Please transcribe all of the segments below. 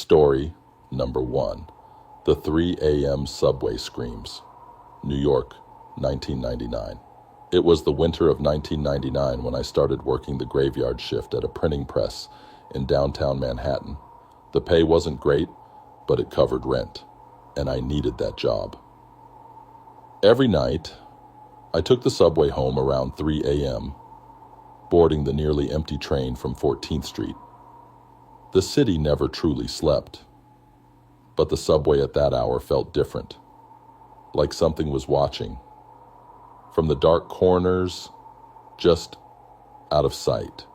Story number 1. The 3 a.m. subway screams. New York, 1999. It was the winter of 1999 when I started working the graveyard shift at a printing press in downtown Manhattan. The pay wasn't great, but it covered rent, and I needed that job. Every night, I took the subway home around 3 a.m., boarding the nearly empty train from 14th Street. The city never truly slept, but the subway at that hour felt different, like something was watching. From the dark corners, just out of sight.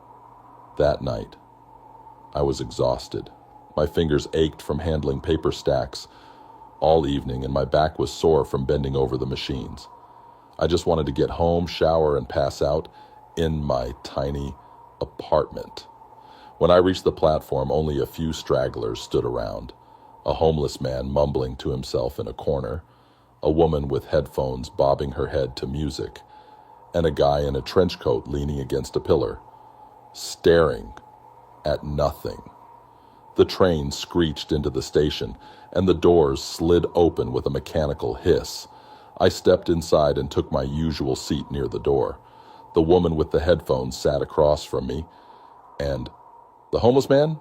That night, I was exhausted. My fingers ached from handling paper stacks all evening, and my back was sore from bending over the machines. I just wanted to get home, shower, and pass out in my tiny apartment. When I reached the platform, only a few stragglers stood around. A homeless man mumbling to himself in a corner, a woman with headphones bobbing her head to music, and a guy in a trench coat leaning against a pillar, staring at nothing. The train screeched into the station, and the doors slid open with a mechanical hiss. I stepped inside and took my usual seat near the door. The woman with the headphones sat across from me, and the homeless man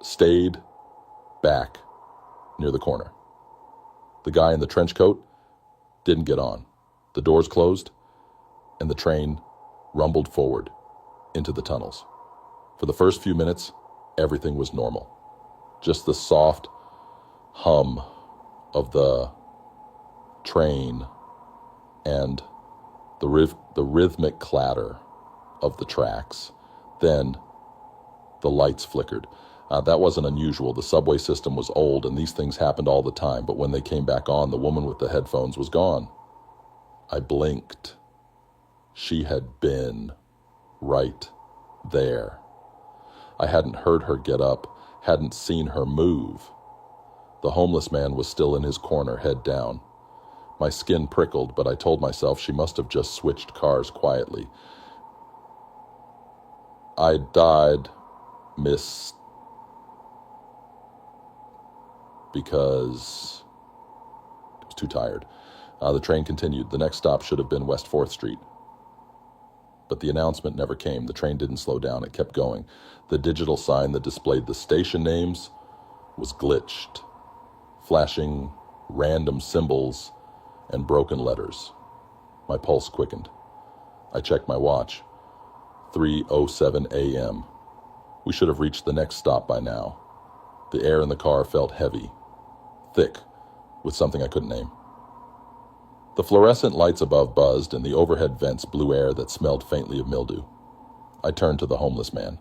stayed back near the corner. The guy in the trench coat didn't get on. The doors closed, and the train rumbled forward into the tunnels. For the first few minutes, everything was normal. Just the soft hum of the train and the rhythmic clatter of the tracks. Then the lights flickered. That wasn't unusual. The subway system was old, and these things happened all the time. But when they came back on, the woman with the headphones was gone. I blinked. She had been right there. I hadn't heard her get up, hadn't seen her move. The homeless man was still in his corner, head down. My skin prickled, but I told myself she must have just switched cars quietly. I died, Miss, because I was too tired. The train continued. The next stop should have been West 4th Street. But the announcement never came. The train didn't slow down. It kept going. The digital sign that displayed the station names was glitched, flashing random symbols and broken letters. My pulse quickened. I checked my watch. 3:07 a.m. We should have reached the next stop by now. The air in the car felt heavy, thick, with something I couldn't name. The fluorescent lights above buzzed, and the overhead vents blew air that smelled faintly of mildew. I turned to the homeless man,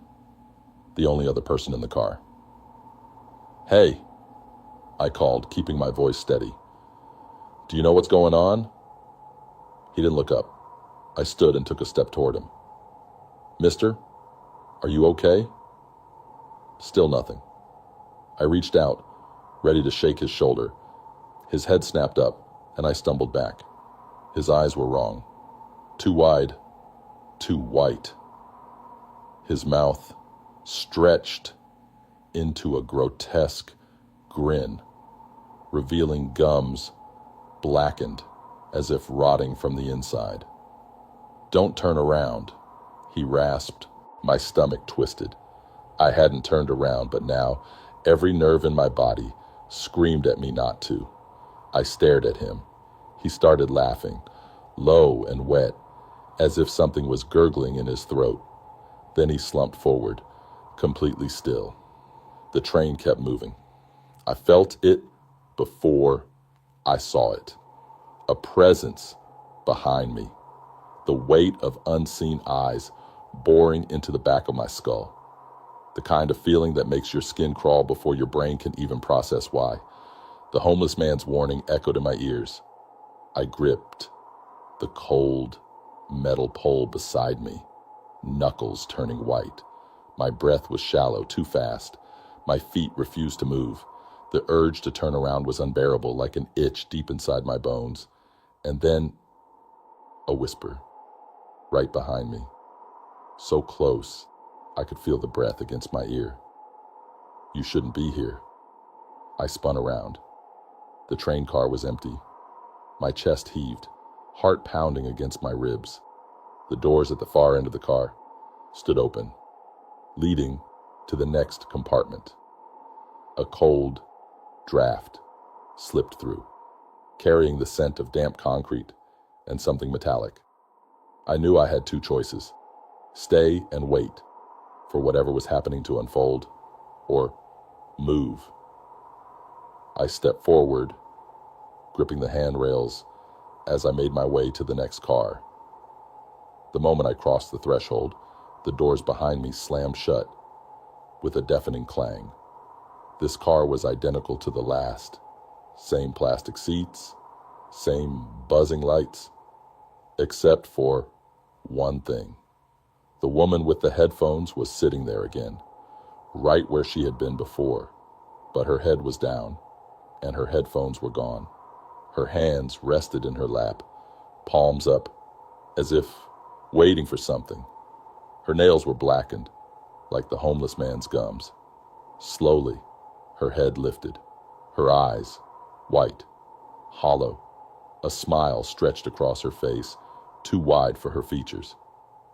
the only other person in the car. "Hey," I called, keeping my voice steady. "Do you know what's going on?" He didn't look up. I stood and took a step toward him. "Mister, are you okay?" Still nothing. I reached out, ready to shake his shoulder. His head snapped up, and I stumbled back. His eyes were wrong. Too wide, too white. His mouth stretched into a grotesque grin, revealing gums blackened as if rotting from the inside. "Don't turn around," he rasped. My stomach twisted. I hadn't turned around, but now every nerve in my body screamed at me not to. I stared at him. He started laughing, low and wet, as if something was gurgling in his throat. Then he slumped forward, completely still. The train kept moving. I felt it before I saw it. A presence behind me. The weight of unseen eyes boring into the back of my skull. The kind of feeling that makes your skin crawl before your brain can even process why. The homeless man's warning echoed in my ears. I gripped the cold metal pole beside me, knuckles turning white. My breath was shallow, too fast. My feet refused to move. The urge to turn around was unbearable, like an itch deep inside my bones. And then a whisper, right behind me. So close, I could feel the breath against my ear. "You shouldn't be here." I spun around. The train car was empty. My chest heaved, heart pounding against my ribs. The doors at the far end of the car stood open, leading to the next compartment. A cold draft slipped through, carrying the scent of damp concrete and something metallic. I knew I had two choices: stay and wait for whatever was happening to unfold, or move. I stepped forward, gripping the handrails as I made my way to the next car. The moment I crossed the threshold, the doors behind me slammed shut with a deafening clang. This car was identical to the last. Same plastic seats, same buzzing lights, except for one thing. The woman with the headphones was sitting there again, right where she had been before, but her head was down, and her headphones were gone. Her hands rested in her lap, palms up, as if waiting for something. Her nails were blackened, like the homeless man's gums. Slowly, her head lifted, her eyes white, hollow. A smile stretched across her face, too wide for her features.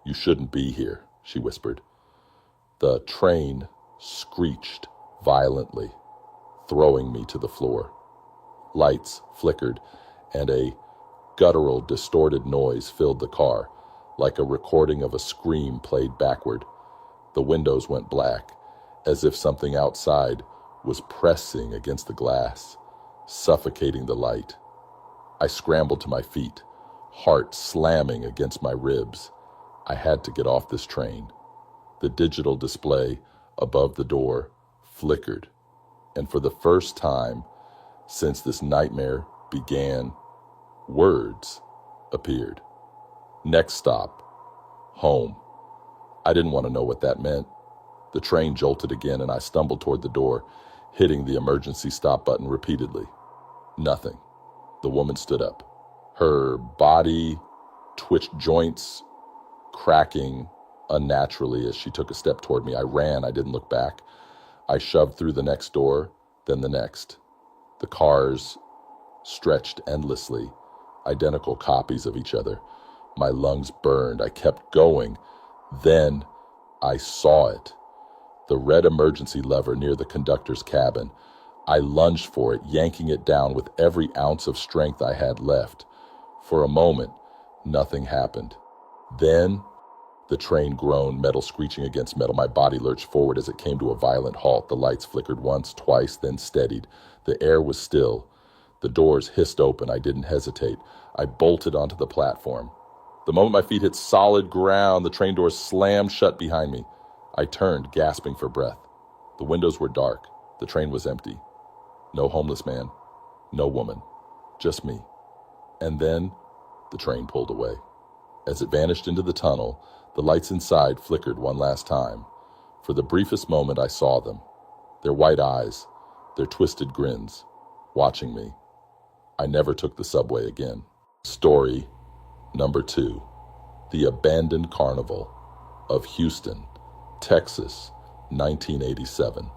"You shouldn't be here," she whispered. The train screeched violently, throwing me to the floor. Lights flickered, and a guttural, distorted noise filled the car, like a recording of a scream played backward. The windows went black, as if something outside was pressing against the glass, suffocating the light. I scrambled to my feet, heart slamming against my ribs. I had to get off this train. The digital display above the door flickered, and for the first time since this nightmare began, words appeared. Next stop, home. I didn't want to know what that meant. The train jolted again, and I stumbled toward the door, hitting the emergency stop button repeatedly. Nothing. The woman stood up, her body twitched, joints cracking unnaturally as she took a step toward me. I ran. I didn't look back. I shoved through the next door, then the next. The cars stretched endlessly, identical copies of each other. My lungs burned. I kept going. Then I saw it. The red emergency lever near the conductor's cabin. I lunged for it, yanking it down with every ounce of strength I had left. For a moment, nothing happened. Then the train groaned, metal screeching against metal. My body lurched forward as it came to a violent halt. The lights flickered once, twice, then steadied. The air was still. The doors hissed open. I didn't hesitate. I bolted onto the platform. The moment my feet hit solid ground, the train doors slammed shut behind me. I turned, gasping for breath. The windows were dark. The train was empty. No homeless man, no woman, just me. And then the train pulled away. As it vanished into the tunnel, the lights inside flickered one last time. For the briefest moment I saw them, their white eyes, their twisted grins, watching me. I never took the subway again. Story number 2, The Abandoned Carnival of Houston, Texas, 1987.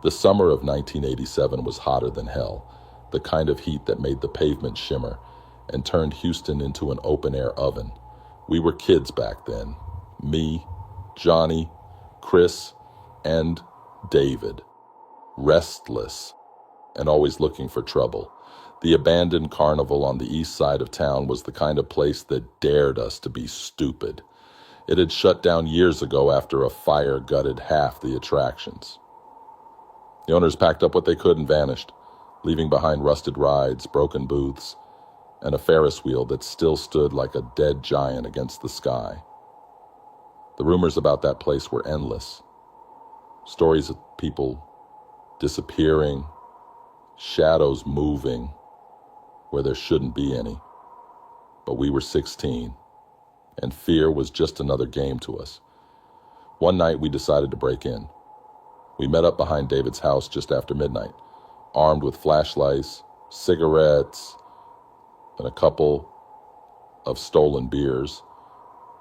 The summer of 1987 was hotter than hell, the kind of heat that made the pavement shimmer and turned Houston into an open-air oven. We were kids back then. Me, Johnny, Chris, and David. Restless and always looking for trouble. The abandoned carnival on the east side of town was the kind of place that dared us to be stupid. It had shut down years ago after a fire gutted half the attractions. The owners packed up what they could and vanished, leaving behind rusted rides, broken booths, and a Ferris wheel that still stood like a dead giant against the sky. The rumors about that place were endless. Stories of people disappearing, shadows moving where there shouldn't be any. But we were 16, and fear was just another game to us. One night we decided to break in. We met up behind David's house just after midnight, armed with flashlights, cigarettes, and a couple of stolen beers.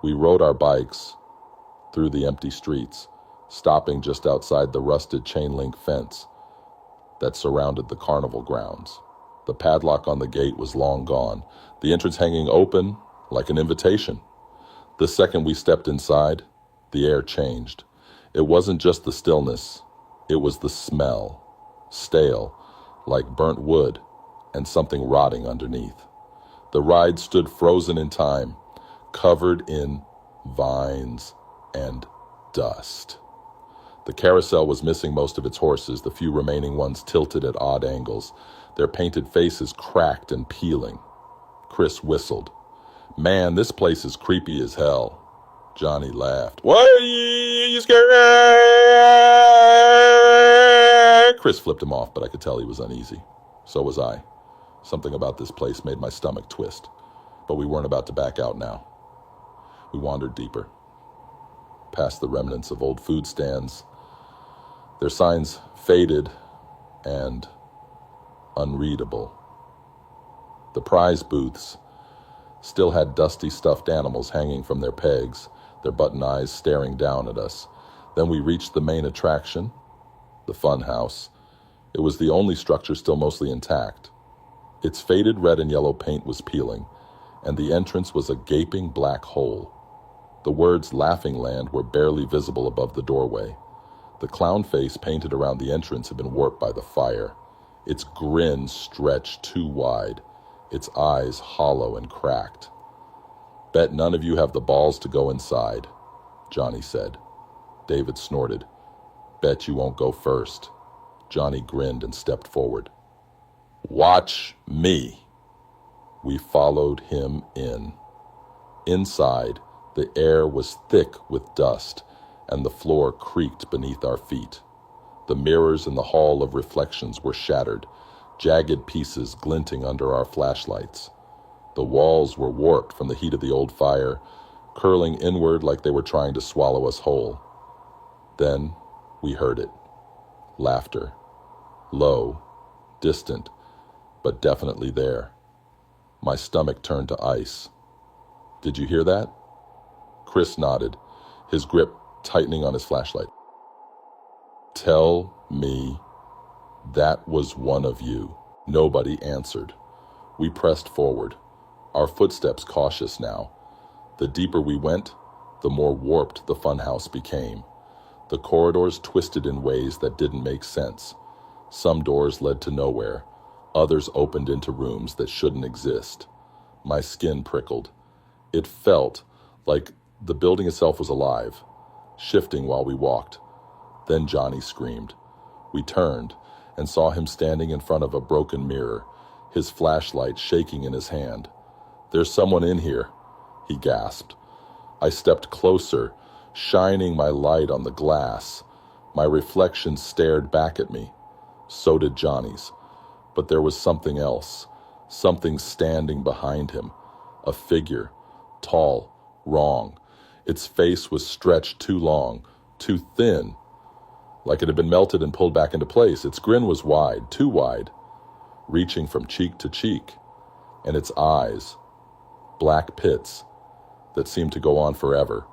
We rode our bikes through the empty streets, stopping just outside the rusted chain-link fence that surrounded the carnival grounds. The padlock on the gate was long gone, the entrance hanging open like an invitation. The second we stepped inside, the air changed. It wasn't just the stillness, it was the smell, stale, like burnt wood, and something rotting underneath. The ride stood frozen in time, covered in vines and dust. The carousel was missing most of its horses, the few remaining ones tilted at odd angles, their painted faces cracked and peeling. Chris whistled. "Man, this place is creepy as hell." Johnny laughed. "What are you scared?" Chris flipped him off, but I could tell he was uneasy. So was I. Something about this place made my stomach twist, but we weren't about to back out now. We wandered deeper, past the remnants of old food stands, their signs faded and unreadable. The prize booths still had dusty stuffed animals hanging from their pegs, their button eyes staring down at us. Then we reached the main attraction, the fun house. It was the only structure still mostly intact. Its faded red and yellow paint was peeling, and the entrance was a gaping black hole. The words "Laughing Land" were barely visible above the doorway. The clown face painted around the entrance had been warped by the fire. Its grin stretched too wide, its eyes hollow and cracked. "Bet none of you have the balls to go inside," Johnny said. David snorted. "Bet you won't go first." Johnny grinned and stepped forward. "Watch me." We followed him in. Inside, the air was thick with dust, and the floor creaked beneath our feet. The mirrors in the hall of reflections were shattered, jagged pieces glinting under our flashlights. The walls were warped from the heat of the old fire, curling inward like they were trying to swallow us whole. Then we heard it. Laughter. Low, distant, but definitely there. My stomach turned to ice. "Did you hear that?" Chris nodded, his grip tightening on his flashlight. "Tell me that was one of you." Nobody answered. We pressed forward, our footsteps cautious now. The deeper we went, the more warped the funhouse became. The corridors twisted in ways that didn't make sense. Some doors led to nowhere, others opened into rooms that shouldn't exist. My skin prickled. It felt like the building itself was alive, shifting while we walked. Then Johnny screamed. We turned and saw him standing in front of a broken mirror, his flashlight shaking in his hand. "There's someone in here," he gasped. I stepped closer, shining my light on the glass. My reflection stared back at me. So did Johnny's. But there was something else, something standing behind him. A figure, tall, wrong. Its face was stretched too long, too thin, like it had been melted and pulled back into place. Its grin was wide, too wide, reaching from cheek to cheek. And its eyes, black pits that seemed to go on forever,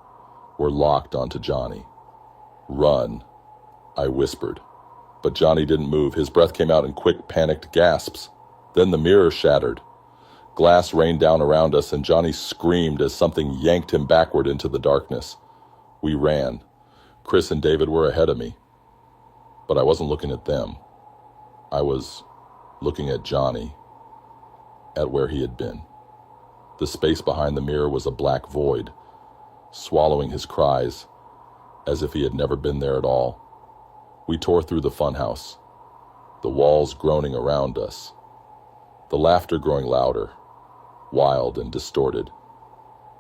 were locked onto Johnny. "Run," I whispered. But Johnny didn't move. His breath came out in quick, panicked gasps. Then the mirror shattered. Glass rained down around us, and Johnny screamed as something yanked him backward into the darkness. We ran. Chris and David were ahead of me. But I wasn't looking at them. I was looking at Johnny, at where he had been. The space behind the mirror was a black void, swallowing his cries, as if he had never been there at all. We tore through the funhouse, the walls groaning around us, the laughter growing louder, wild and distorted.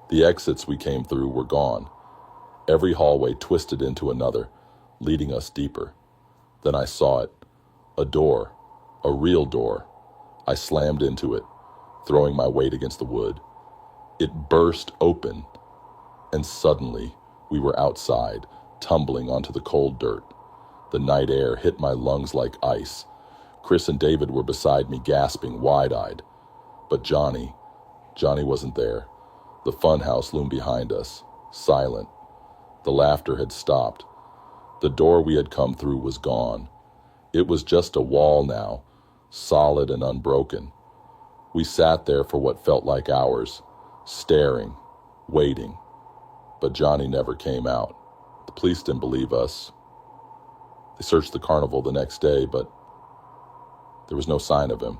The exits we came through were gone. Every hallway twisted into another, leading us deeper. Then I saw it, a door, a real door. I slammed into it, throwing my weight against the wood. It burst open, and suddenly we were outside, tumbling onto the cold dirt. The night air hit my lungs like ice. Chris and David were beside me, gasping, wide-eyed. But Johnny wasn't there. The funhouse loomed behind us, silent. The laughter had stopped. The door we had come through was gone, It was just a wall now, solid and unbroken. We sat there for what felt like hours, staring, waiting. But Johnny never came out. The police didn't believe us. They searched the carnival the next day, but there was no sign of him.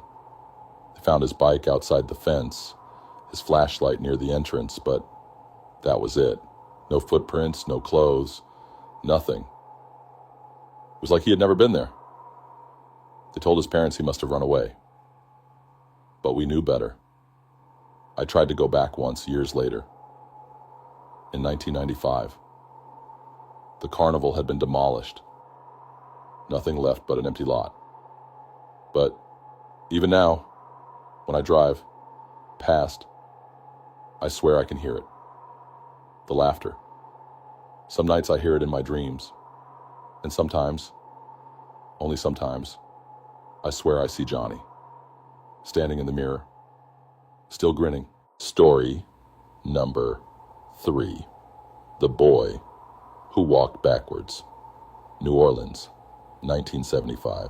They found his bike outside the fence, his flashlight near the entrance, but that was it. No footprints, no clothes, nothing. It was like he had never been there. They told his parents he must have run away. But we knew better. I tried to go back once, years later. In 1995. The carnival had been demolished. Nothing left but an empty lot. But even now, when I drive past, I swear I can hear it. The laughter. Some nights I hear it in my dreams. And sometimes, only sometimes, I swear I see Johnny, standing in the mirror, still grinning. Story number 3. The Boy Who Walked Backwards. New Orleans, 1975.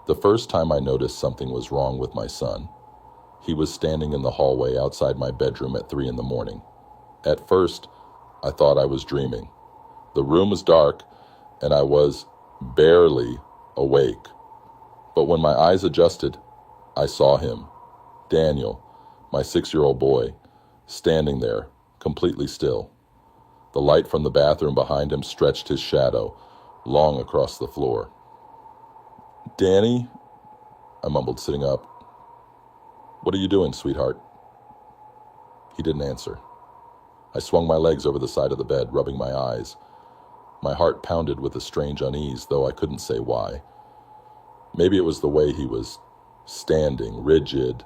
The first time I noticed something was wrong with my son, he was standing in the hallway outside my bedroom at 3 a.m. At first, I thought I was dreaming. The room was dark, and I was barely awake. But when my eyes adjusted, I saw him, Daniel, my 6-year-old boy, standing there, completely still. The light from the bathroom behind him stretched his shadow long across the floor. "Danny," I mumbled, sitting up. "What are you doing, sweetheart?" He didn't answer. I swung my legs over the side of the bed, rubbing my eyes. My heart pounded with a strange unease, though I couldn't say why. Maybe it was the way he was standing, rigid,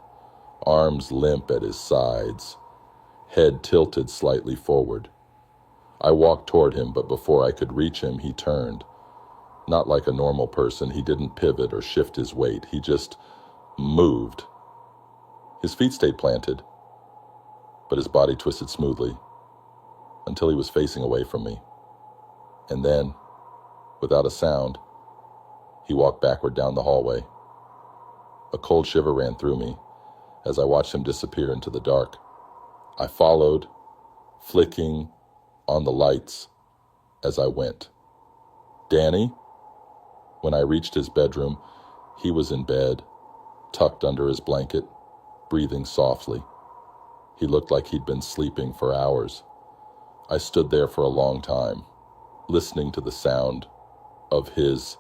arms limp at his sides, head tilted slightly forward. I walked toward him, but before I could reach him, he turned. Not like a normal person, he didn't pivot or shift his weight. He just moved. His feet stayed planted, but his body twisted smoothly until he was facing away from me. And then, without a sound, he walked backward down the hallway. A cold shiver ran through me as I watched him disappear into the dark. I followed, flicking on the lights as I went. "Danny?" When I reached his bedroom, he was in bed, tucked under his blanket, breathing softly. He looked like he'd been sleeping for hours. I stood there for a long time, listening to the sound of his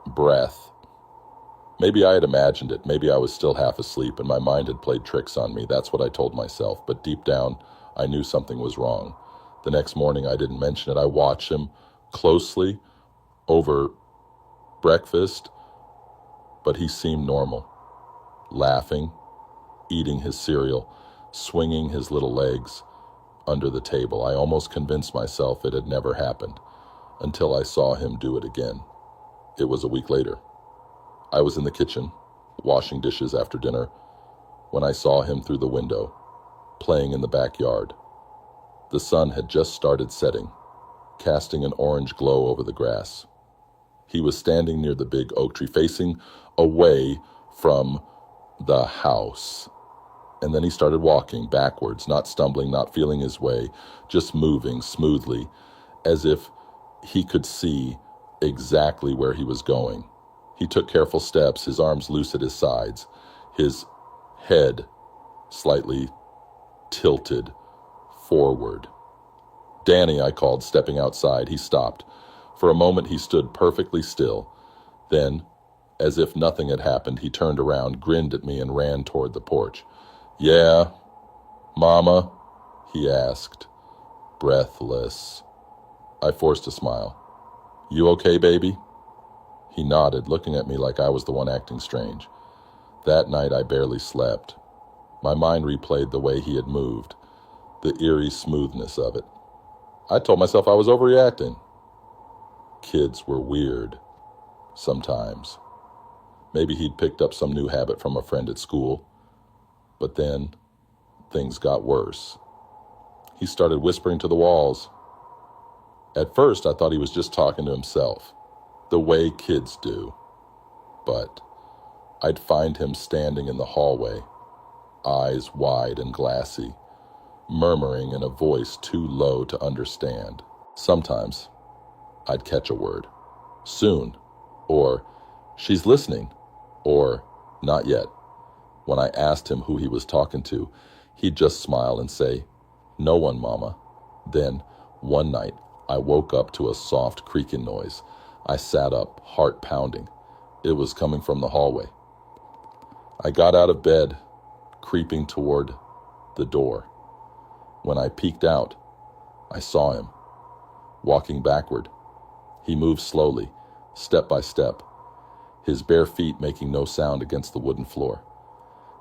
breath. Maybe I had imagined it. Maybe I was still half asleep and my mind had played tricks on me. That's what I told myself. But deep down, I knew something was wrong. The next morning, I didn't mention it. I watched him closely over breakfast, but he seemed normal. Laughing, eating his cereal, swinging his little legs under the table. I almost convinced myself it had never happened until I saw him do it again. It was a week later. I was in the kitchen, washing dishes after dinner, when I saw him through the window, playing in the backyard. The sun had just started setting, casting an orange glow over the grass. He was standing near the big oak tree, facing away from the house. And then he started walking backwards, not stumbling, not feeling his way, just moving smoothly, as if he could see exactly where he was going. He took careful steps, his arms loose at his sides, his head slightly tilted forward. "Danny," I called, stepping outside. He stopped. For a moment he stood perfectly still. Then, as if nothing had happened, he turned around, grinned at me, and ran toward the porch. "Yeah, Mama?" he asked, breathless. I forced a smile. "You okay, baby?" He nodded, looking at me like I was the one acting strange. That night I barely slept. My mind replayed the way he had moved, the eerie smoothness of it. I told myself I was overreacting. Kids were weird, sometimes. Maybe he'd picked up some new habit from a friend at school. But then, things got worse. He started whispering to the walls. At first, I thought he was just talking to himself, the way kids do. but I'd find him standing in the hallway, eyes wide and glassy, murmuring in a voice too low to understand. Sometimes I'd catch a word, soon, or she's listening, or not yet. When I asked him who he was talking to, he'd just smile and say, "No one, Mama." Then, one night, I woke up to a soft creaking noise. I sat up, heart pounding. It was coming from the hallway. I got out of bed, creeping toward the door. When I peeked out, I saw him, walking backward. He moved slowly, step by step, his bare feet making no sound against the wooden floor.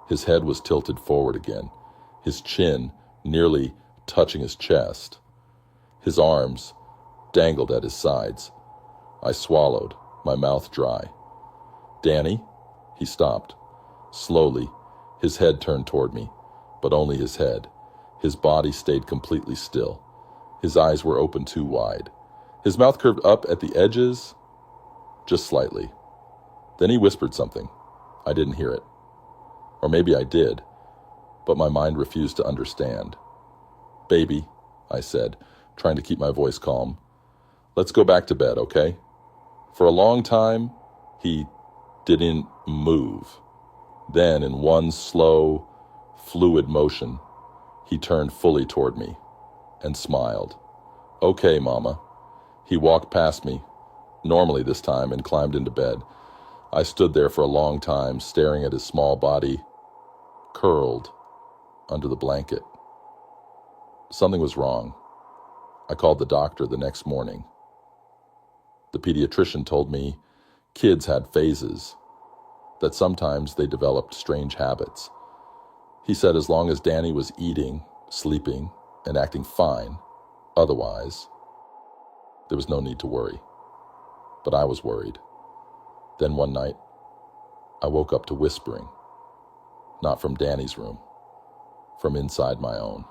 His head was tilted forward again, his chin nearly touching his chest. His arms dangled at his sides. I swallowed, my mouth dry. "Danny?" He stopped. Slowly, his head turned toward me, but only his head. His body stayed completely still. His eyes were open too wide. His mouth curved up at the edges, just slightly. Then he whispered something. I didn't hear it. Or maybe I did, but my mind refused to understand. "Baby," I said, trying to keep my voice calm. "Let's go back to bed, okay?" For a long time, he didn't move. Then, in one slow, fluid motion, he turned fully toward me and smiled. "Okay, Mama." He walked past me, normally this time, and climbed into bed. I stood there for a long time, staring at his small body, curled under the blanket. Something was wrong. I called the doctor the next morning. The pediatrician told me kids had phases, that sometimes they developed strange habits. He said as long as Danny was eating, sleeping, and acting fine, otherwise, there was no need to worry. But I was worried. Then one night, I woke up to whispering, not from Danny's room, from inside my own.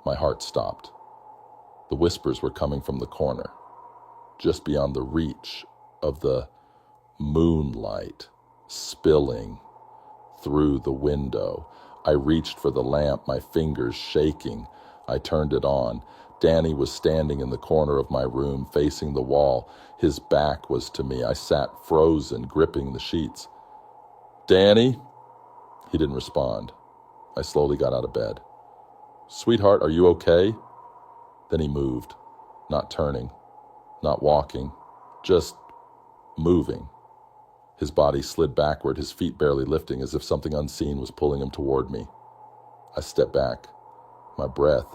My heart stopped. The whispers were coming from the corner, just beyond the reach of the moonlight spilling through the window. I reached for the lamp, my fingers shaking. I turned it on. Danny was standing in the corner of my room, facing the wall. His back was to me. I sat frozen, gripping the sheets. "Danny?" He didn't respond. I slowly got out of bed. "Sweetheart, are you okay?" Then he moved, not turning, not walking, just moving. His body slid backward, his feet barely lifting, as if something unseen was pulling him toward me. I stepped back, my breath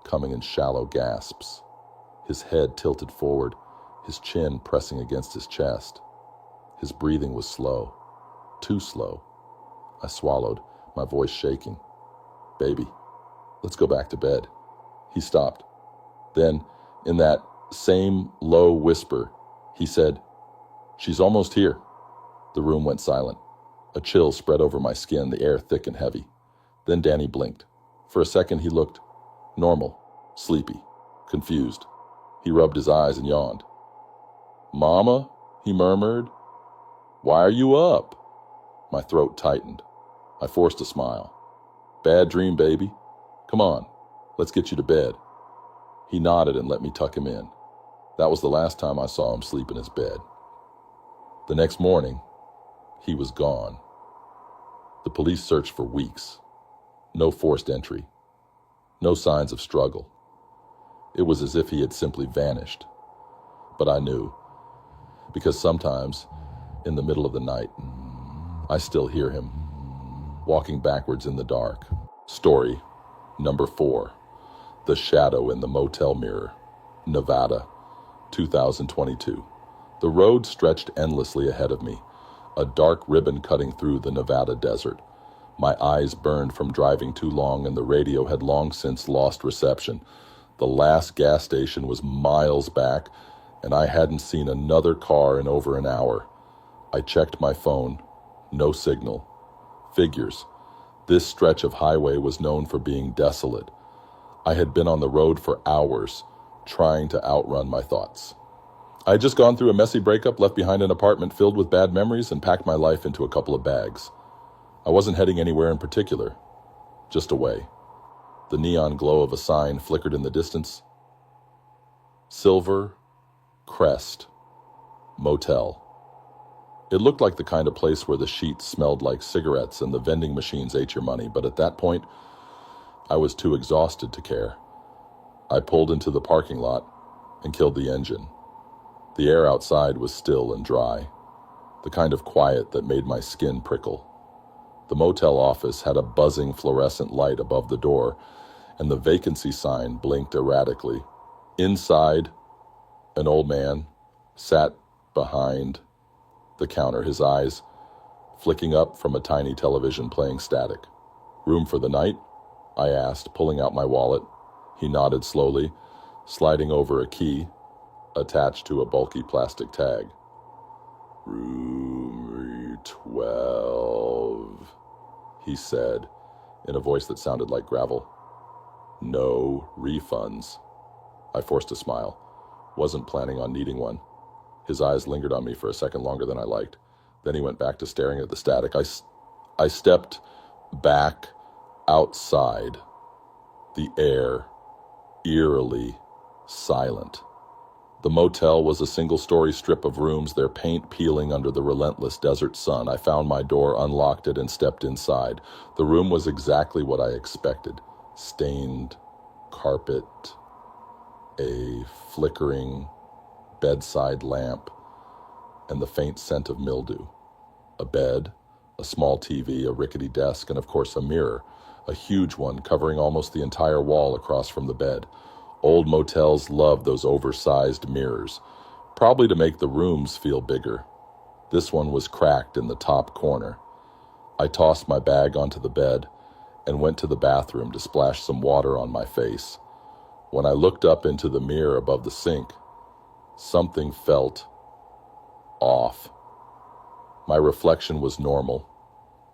coming in shallow gasps. His head tilted forward, his chin pressing against his chest. His breathing was slow, too slow. I swallowed, my voice shaking. "Baby, let's go back to bed." He stopped. Then, in that same low whisper, he said, "She's almost here." The room went silent. A chill spread over my skin, the air thick and heavy. Then Danny blinked. For a second he looked normal, sleepy, confused. He rubbed his eyes and yawned. "Mama," he murmured, "why are you up?" My throat tightened. I forced a smile. "Bad dream, baby. Come on, let's get you to bed." He nodded and let me tuck him in. That was the last time I saw him sleep in his bed. The next morning, he was gone. The police searched for weeks. No forced entry. No signs of struggle. It was as if he had simply vanished. But I knew, because sometimes, in the middle of the night, I still hear him, walking backwards in the dark. Story number 4. The Shadow in the Motel Mirror, Nevada, 2022. The road stretched endlessly ahead of me, a dark ribbon cutting through the Nevada desert. My eyes burned from driving too long, and the radio had long since lost reception. The last gas station was miles back, and I hadn't seen another car in over an hour. I checked my phone. No signal. Figures. This stretch of highway was known for being desolate. I had been on the road for hours, trying to outrun my thoughts. I had just gone through a messy breakup, left behind an apartment filled with bad memories, and packed my life into a couple of bags. I wasn't heading anywhere in particular, just away. The neon glow of a sign flickered in the distance. Silver Crest Motel. It looked like the kind of place where the sheets smelled like cigarettes and the vending machines ate your money, but at that point, I was too exhausted to care. I pulled into the parking lot and killed the engine. The air outside was still and dry, the kind of quiet that made my skin prickle. The motel office had a buzzing fluorescent light above the door, and the vacancy sign blinked erratically. Inside, an old man sat behind the counter, his eyes flicking up from a tiny television playing static. "Room for the night?" I asked, pulling out my wallet. He nodded slowly, sliding over a key attached to a bulky plastic tag. "Room 12, he said, in a voice that sounded like gravel. "No refunds." I forced a smile. Wasn't planning on needing one. His eyes lingered on me for a second longer than I liked. Then he went back to staring at the static. I stepped back outside, the air eerily silent. The motel was a single-story strip of rooms, their paint peeling under the relentless desert sun. I found my door, unlocked it, and stepped inside. The room was exactly what I expected. Stained carpet, a flickering bedside lamp, and the faint scent of mildew. A bed, a small TV, a rickety desk, and of course a mirror, a huge one covering almost the entire wall across from the bed. Old motels love those oversized mirrors, probably to make the rooms feel bigger. This one was cracked in the top corner. I tossed my bag onto the bed and went to the bathroom to splash some water on my face. When I looked up into the mirror above the sink, something felt off. My reflection was normal.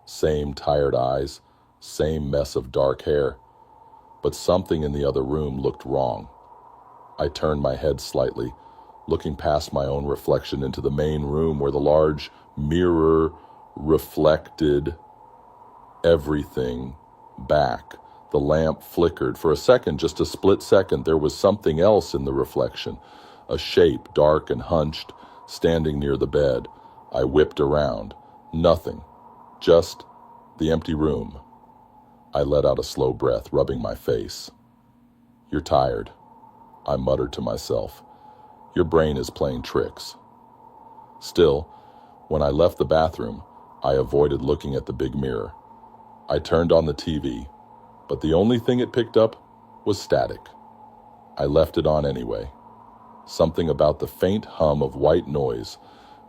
Same tired eyes, same mess of dark hair. But something in the other room looked wrong. I turned my head slightly, looking past my own reflection into the main room where the large mirror reflected everything back. The lamp flickered. For a second, just a split second, there was something else in the reflection. A shape, dark and hunched, standing near the bed. I whipped around. Nothing. Just the empty room. I let out a slow breath, rubbing my face. "You're tired," I muttered to myself. "Your brain is playing tricks." Still, when I left the bathroom, I avoided looking at the big mirror. I turned on the TV, but the only thing it picked up was static. I left it on anyway. Something about the faint hum of white noise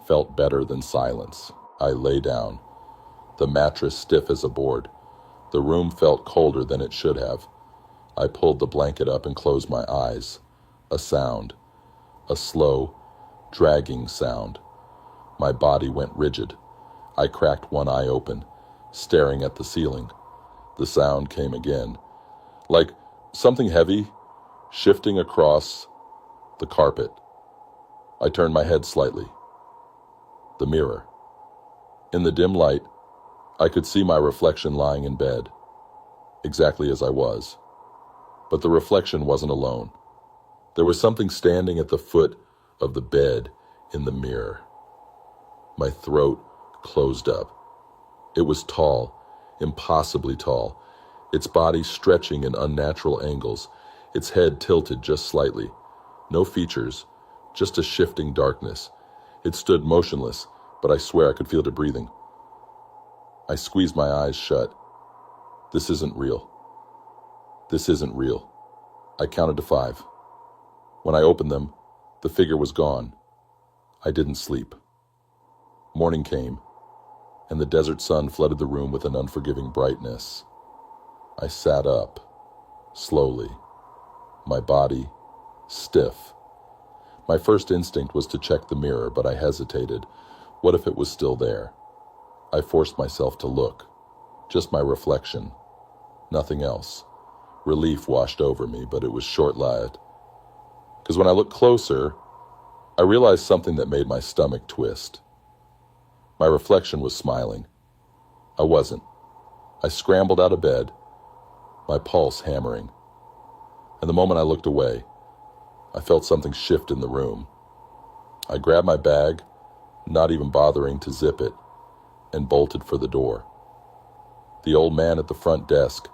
felt better than silence. I lay down, the mattress stiff as a board. The room felt colder than it should have. I pulled the blanket up and closed my eyes. A sound. A slow, dragging sound. My body went rigid. I cracked one eye open, staring at the ceiling. The sound came again, like something heavy shifting across the carpet. I turned my head slightly. The mirror. In the dim light, I could see my reflection lying in bed, exactly as I was. But the reflection wasn't alone. There was something standing at the foot of the bed in the mirror. My throat closed up. It was tall, impossibly tall, its body stretching in unnatural angles, its head tilted just slightly. No features, just a shifting darkness. It stood motionless, but I swear I could feel it breathing. I squeezed my eyes shut. This isn't real. This isn't real. I counted to 5. When I opened them, the figure was gone. I didn't sleep. Morning came, and the desert sun flooded the room with an unforgiving brightness. I sat up, slowly, my body stiff. My first instinct was to check the mirror, but I hesitated. What if it was still there? I forced myself to look. Just my reflection. Nothing else. Relief washed over me, but it was short-lived. Because when I looked closer, I realized something that made my stomach twist. My reflection was smiling. I wasn't. I scrambled out of bed, my pulse hammering. And the moment I looked away, I felt something shift in the room. I grabbed my bag, not even bothering to zip it, and bolted for the door. The old man at the front desk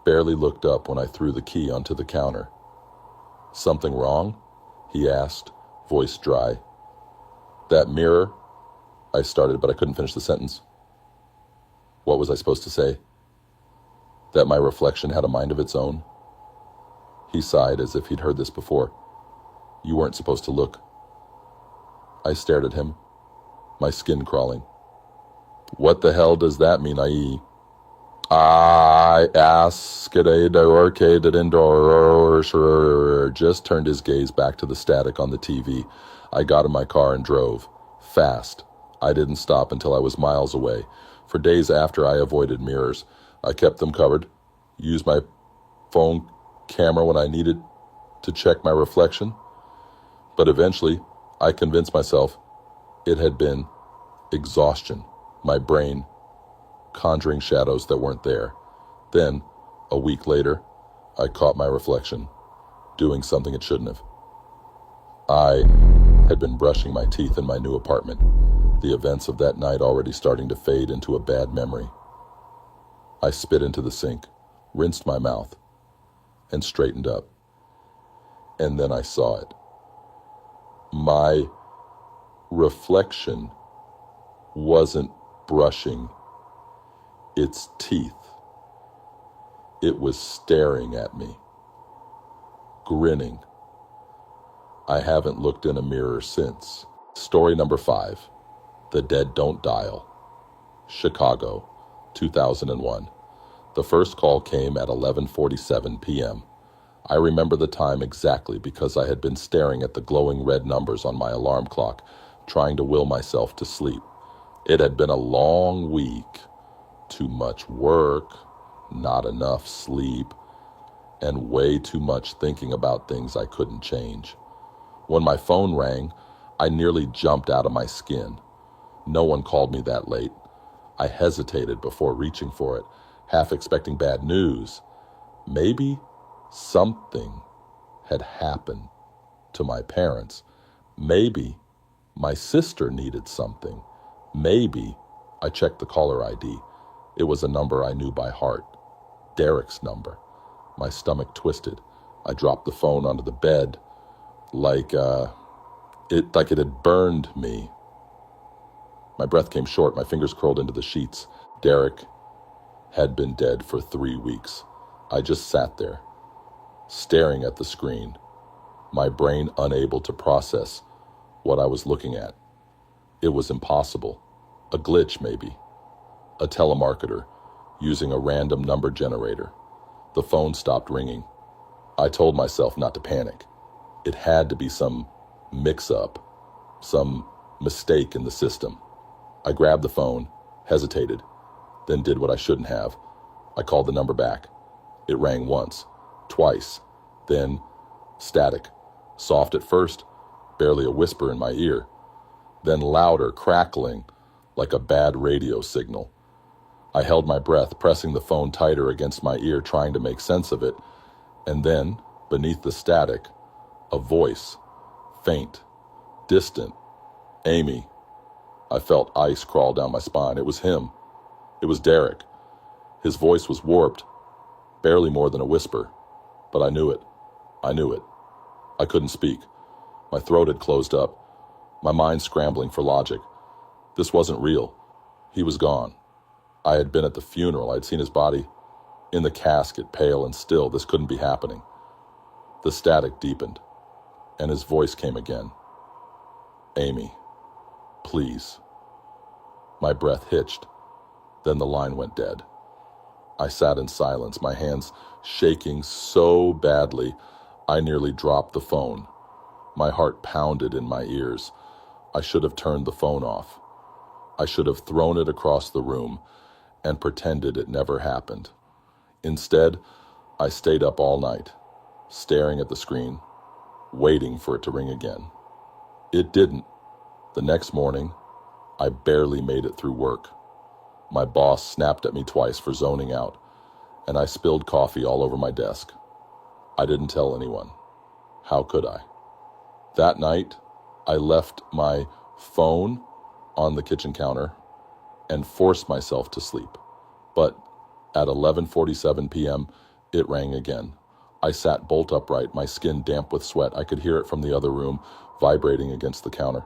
barely looked up when I threw the key onto the counter. "Something wrong?" he asked, voice dry. "That mirror," I started, but I couldn't finish the sentence. What was I supposed to say? That my reflection had a mind of its own? He sighed as if he'd heard this before. "You weren't supposed to look." I stared at him, my skin crawling. "What the hell does that mean, I asked indoor. Just turned his gaze back to the static on the TV. I got in my car and drove. Fast. I didn't stop until I was miles away. For days after, I avoided mirrors. I kept them covered, used my phone camera when I needed to check my reflection. But eventually, I convinced myself it had been exhaustion, my brain conjuring shadows that weren't there. Then, a week later, I caught my reflection, doing something it shouldn't have. I had been brushing my teeth in my new apartment, the events of that night already starting to fade into a bad memory. I spit into the sink, rinsed my mouth, and straightened up. And then I saw it. My reflection wasn't brushing its teeth. It was staring at me, grinning. I haven't looked in a mirror since. Story number 5. The Dead Don't Dial. Chicago, 2001. The first call came at 11:47 p.m. I remember the time exactly because I had been staring at the glowing red numbers on my alarm clock, trying to will myself to sleep. It had been a long week. Too much work, not enough sleep, and way too much thinking about things I couldn't change. When my phone rang, I nearly jumped out of my skin. No one called me that late. I hesitated before reaching for it, half expecting bad news. Maybe something had happened to my parents. Maybe my sister needed something. Maybe I checked the caller ID. It was a number I knew by heart. Derek's number. My stomach twisted. I dropped the phone onto the bed like it had burned me. My breath came short. My fingers curled into the sheets. Derek had been dead for 3 weeks. I just sat there, staring at the screen, my brain unable to process what I was looking at. It was impossible. A glitch, maybe. A telemarketer using a random number generator. The phone stopped ringing. I told myself not to panic. It had to be some mix-up, some mistake in the system. I grabbed the phone, hesitated, then did what I shouldn't have. I called the number back. It rang once, twice, then static. Soft at first, barely a whisper in my ear. Then louder, crackling, like a bad radio signal. I held my breath, pressing the phone tighter against my ear, trying to make sense of it. And then, beneath the static, a voice, faint, distant. "Amy." I felt ice crawl down my spine. It was him. It was Derek. His voice was warped, barely more than a whisper. But I knew it. I knew it. I couldn't speak. My throat had closed up, my mind scrambling for logic. This wasn't real. He was gone. I had been at the funeral. I'd seen his body in the casket, pale and still. This couldn't be happening. The static deepened, and his voice came again. "Amy, please." My breath hitched. Then the line went dead. I sat in silence, my hands shaking so badly I nearly dropped the phone. My heart pounded in my ears. I should have turned the phone off. I should have thrown it across the room and pretended it never happened. Instead, I stayed up all night, staring at the screen, waiting for it to ring again. It didn't. The next morning, I barely made it through work. My boss snapped at me twice for zoning out, and I spilled coffee all over my desk. I didn't tell anyone. How could I? That night, I left my phone on the kitchen counter and forced myself to sleep. But at 11:47 p.m., it rang again. I sat bolt upright, my skin damp with sweat. I could hear it from the other room, vibrating against the counter.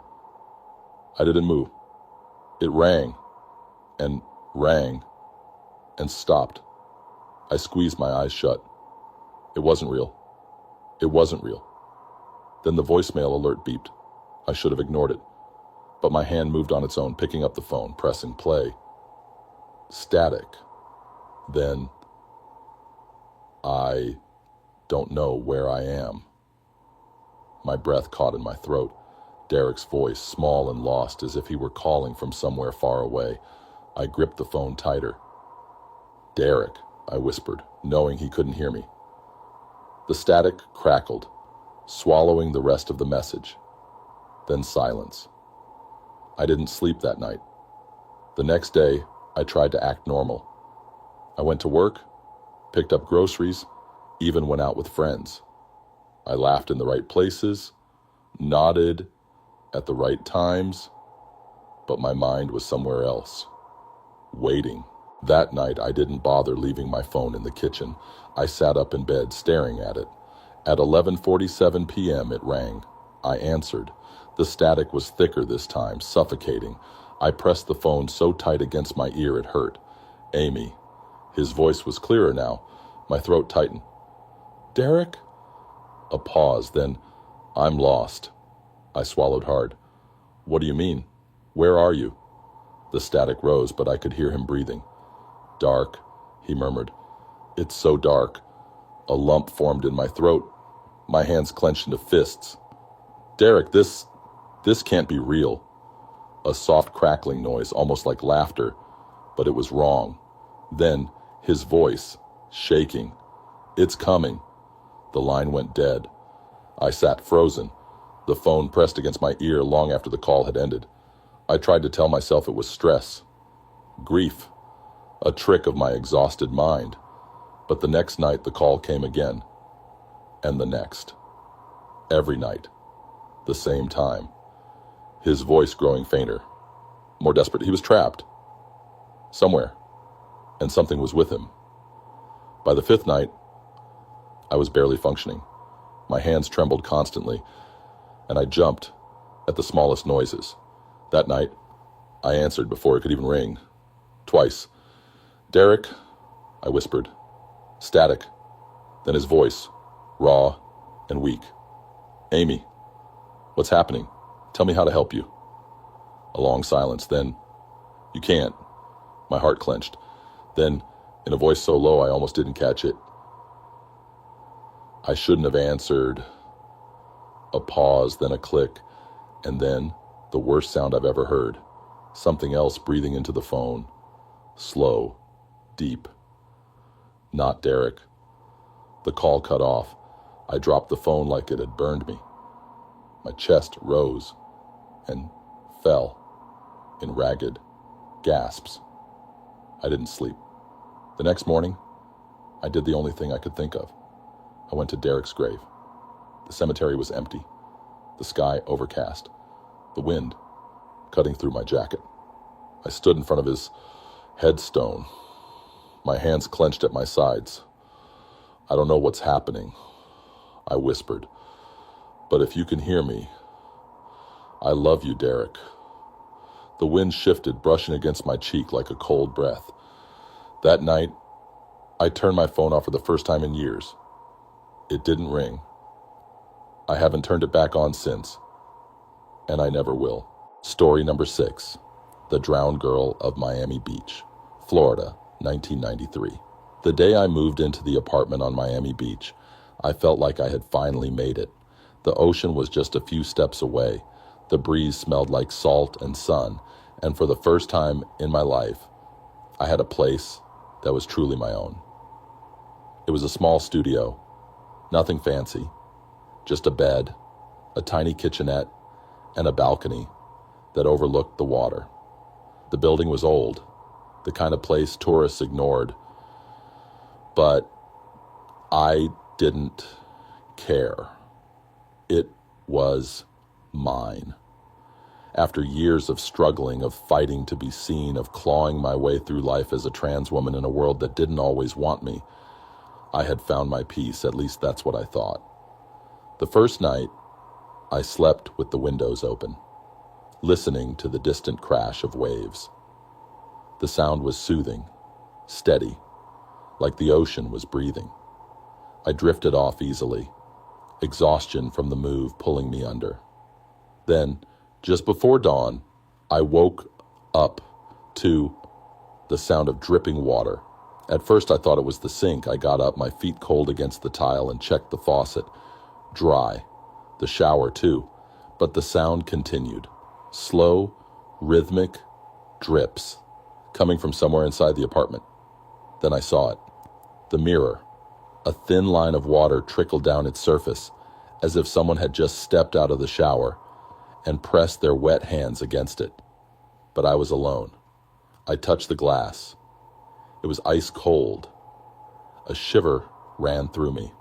I didn't move. It rang and rang and stopped. I squeezed my eyes shut. It wasn't real. It wasn't real. Then the voicemail alert beeped. I should have ignored it. But my hand moved on its own, picking up the phone, pressing play. Static. Then I don't know where I am. My breath caught in my throat. Derek's voice, small and lost, as if he were calling from somewhere far away. I gripped the phone tighter. Derek, I whispered, knowing he couldn't hear me. The static crackled, swallowing the rest of the message. Then silence. I didn't sleep that night. The next day, I tried to act normal. I went to work, picked up groceries, even went out with friends. I laughed in the right places, nodded at the right times, but my mind was somewhere else, waiting. That night, I didn't bother leaving my phone in the kitchen. I sat up in bed, staring at it. At 11:47 p.m., it rang. I answered. The static was thicker this time, suffocating. I pressed the phone so tight against my ear it hurt. Amy. His voice was clearer now. My throat tightened. Derek? A pause, then, I'm lost. I swallowed hard. What do you mean? Where are you? The static rose, but I could hear him breathing. Dark, he murmured. It's so dark. A lump formed in my throat. My hands clenched into fists. Derek, this can't be real. A soft crackling noise, almost like laughter, but it was wrong. Then, his voice, shaking. It's coming. The line went dead. I sat frozen, the phone pressed against my ear long after the call had ended. I tried to tell myself it was stress, grief, a trick of my exhausted mind. But the next night the call came again, and the next. Every night, the same time. His voice growing fainter, more desperate. He was trapped, somewhere, and something was with him. By the fifth night, I was barely functioning. My hands trembled constantly, and I jumped at the smallest noises. That night, I answered before it could even ring. Twice. Derek, I whispered. Static. Then his voice, raw and weak. Amy, what's happening? Tell me how to help you. A long silence. Then, you can't. My heart clenched. Then, in a voice so low I almost didn't catch it, I shouldn't have answered. A pause, then a click, and then the worst sound I've ever heard. Something else breathing into the phone. Slow, deep. Not Derek. The call cut off. I dropped the phone like it had burned me. My chest rose and fell in ragged gasps. I didn't sleep. The next morning, I did the only thing I could think of. I went to Derek's grave. The cemetery was empty, the sky overcast, the wind cutting through my jacket. I stood in front of his headstone, my hands clenched at my sides. I don't know what's happening, I whispered, but if you can hear me, I love you, Derek. The wind shifted, brushing against my cheek like a cold breath. That night, I turned my phone off for the first time in years. It didn't ring. I haven't turned it back on since, and I never will. Story number 6, The Drowned Girl of Miami Beach, Florida, 1993. The day I moved into the apartment on Miami Beach, I felt like I had finally made it. The ocean was just a few steps away. The breeze smelled like salt and sun, and for the first time in my life, I had a place that was truly my own. It was a small studio, nothing fancy, just a bed, a tiny kitchenette, and a balcony that overlooked the water. The building was old, the kind of place tourists ignored, but I didn't care. It was mine. After years of struggling, of fighting to be seen, of clawing my way through life as a trans woman in a world that didn't always want me, I had found my peace. At least that's what I thought. The first night, I slept with the windows open, listening to the distant crash of waves. The sound was soothing, steady, like the ocean was breathing. I drifted off easily, exhaustion from the move pulling me under. Then, just before dawn, I woke up to the sound of dripping water. At first I thought it was the sink. I got up, my feet cold against the tile, and checked the faucet. Dry. The shower too. But the sound continued. Slow, rhythmic drips, coming from somewhere inside the apartment. Then I saw it. The mirror. A thin line of water trickled down its surface, as if someone had just stepped out of the shower and pressed their wet hands against it. But I was alone. I touched the glass. It was ice cold. A shiver ran through me.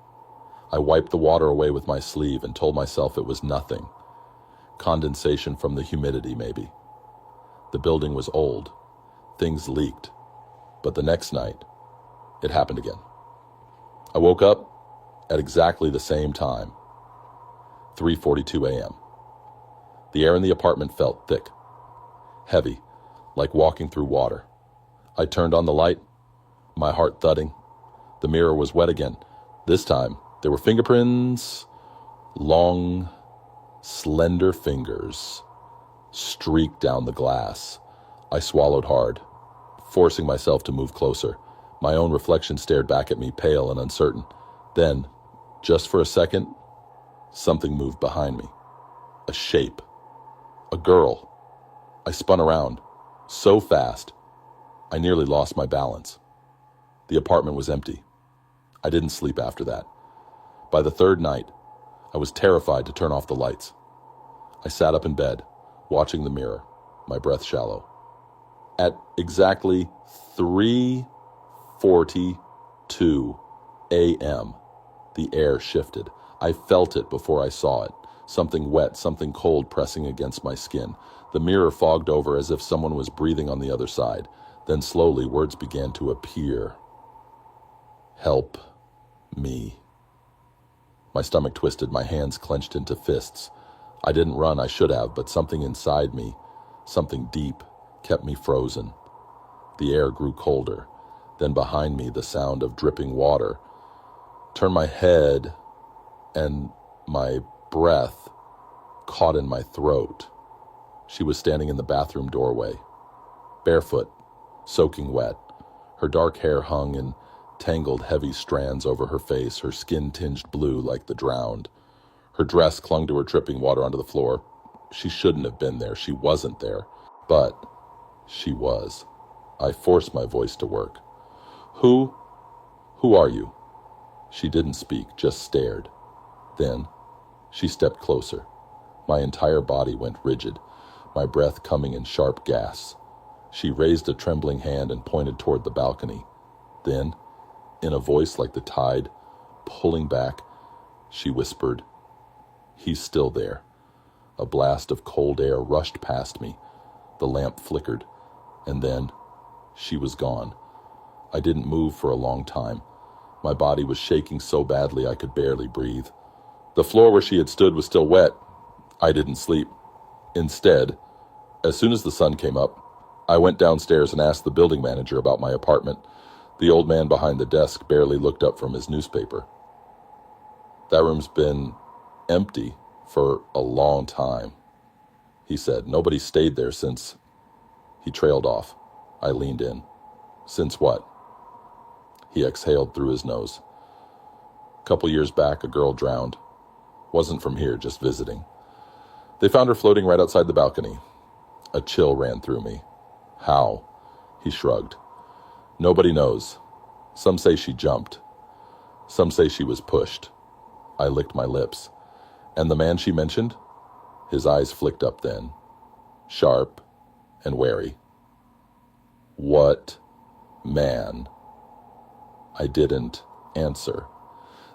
I wiped the water away with my sleeve and told myself it was nothing. Condensation from the humidity, maybe. The building was old. Things leaked. But the next night, it happened again. I woke up at exactly the same time, 3:42 a.m. The air in the apartment felt thick, heavy, like walking through water. I turned on the light, my heart thudding. The mirror was wet again. This time, there were fingerprints, long, slender fingers streaked down the glass. I swallowed hard, forcing myself to move closer. My own reflection stared back at me, pale and uncertain. Then, just for a second, something moved behind me. A shape. A girl. I spun around, so fast, I nearly lost my balance. The apartment was empty. I didn't sleep after that. By the third night, I was terrified to turn off the lights. I sat up in bed, watching the mirror, my breath shallow. At exactly 3:42 a.m., the air shifted. I felt it before I saw it. Something wet, something cold pressing against my skin. The mirror fogged over as if someone was breathing on the other side. Then slowly words began to appear. Help me. My stomach twisted, my hands clenched into fists. I didn't run, I should have, but something inside me, something deep, kept me frozen. The air grew colder. Then behind me, the sound of dripping water. Turned my head, and my breath caught in my throat. She was standing in the bathroom doorway, barefoot, soaking wet. Her dark hair hung in tangled, heavy strands over her face, her skin tinged blue like the drowned. Her dress clung to her, dripping water onto the floor. She shouldn't have been there. She wasn't there. But she was. I forced my voice to work. Who are you? She didn't speak, just stared. Then she stepped closer. My entire body went rigid, my breath coming in sharp gasps. She raised a trembling hand and pointed toward the balcony. Then, in a voice like the tide pulling back, she whispered, "He's still there." A blast of cold air rushed past me. The lamp flickered, and then she was gone. I didn't move for a long time. My body was shaking so badly I could barely breathe. The floor where she had stood was still wet. I didn't sleep. Instead, as soon as the sun came up, I went downstairs and asked the building manager about my apartment. The old man behind the desk barely looked up from his newspaper. "That room's been empty for a long time," he said. "Nobody stayed there since..." He trailed off. I leaned in. "Since what?" He exhaled through his nose. "A couple years back, a girl drowned. Wasn't from here, just visiting. They found her floating right outside the balcony." A chill ran through me. "How?" He shrugged. "Nobody knows. Some say she jumped. Some say she was pushed." I licked my lips. "And the man she mentioned?" His eyes flicked up then, sharp and wary. "What man?" I didn't answer.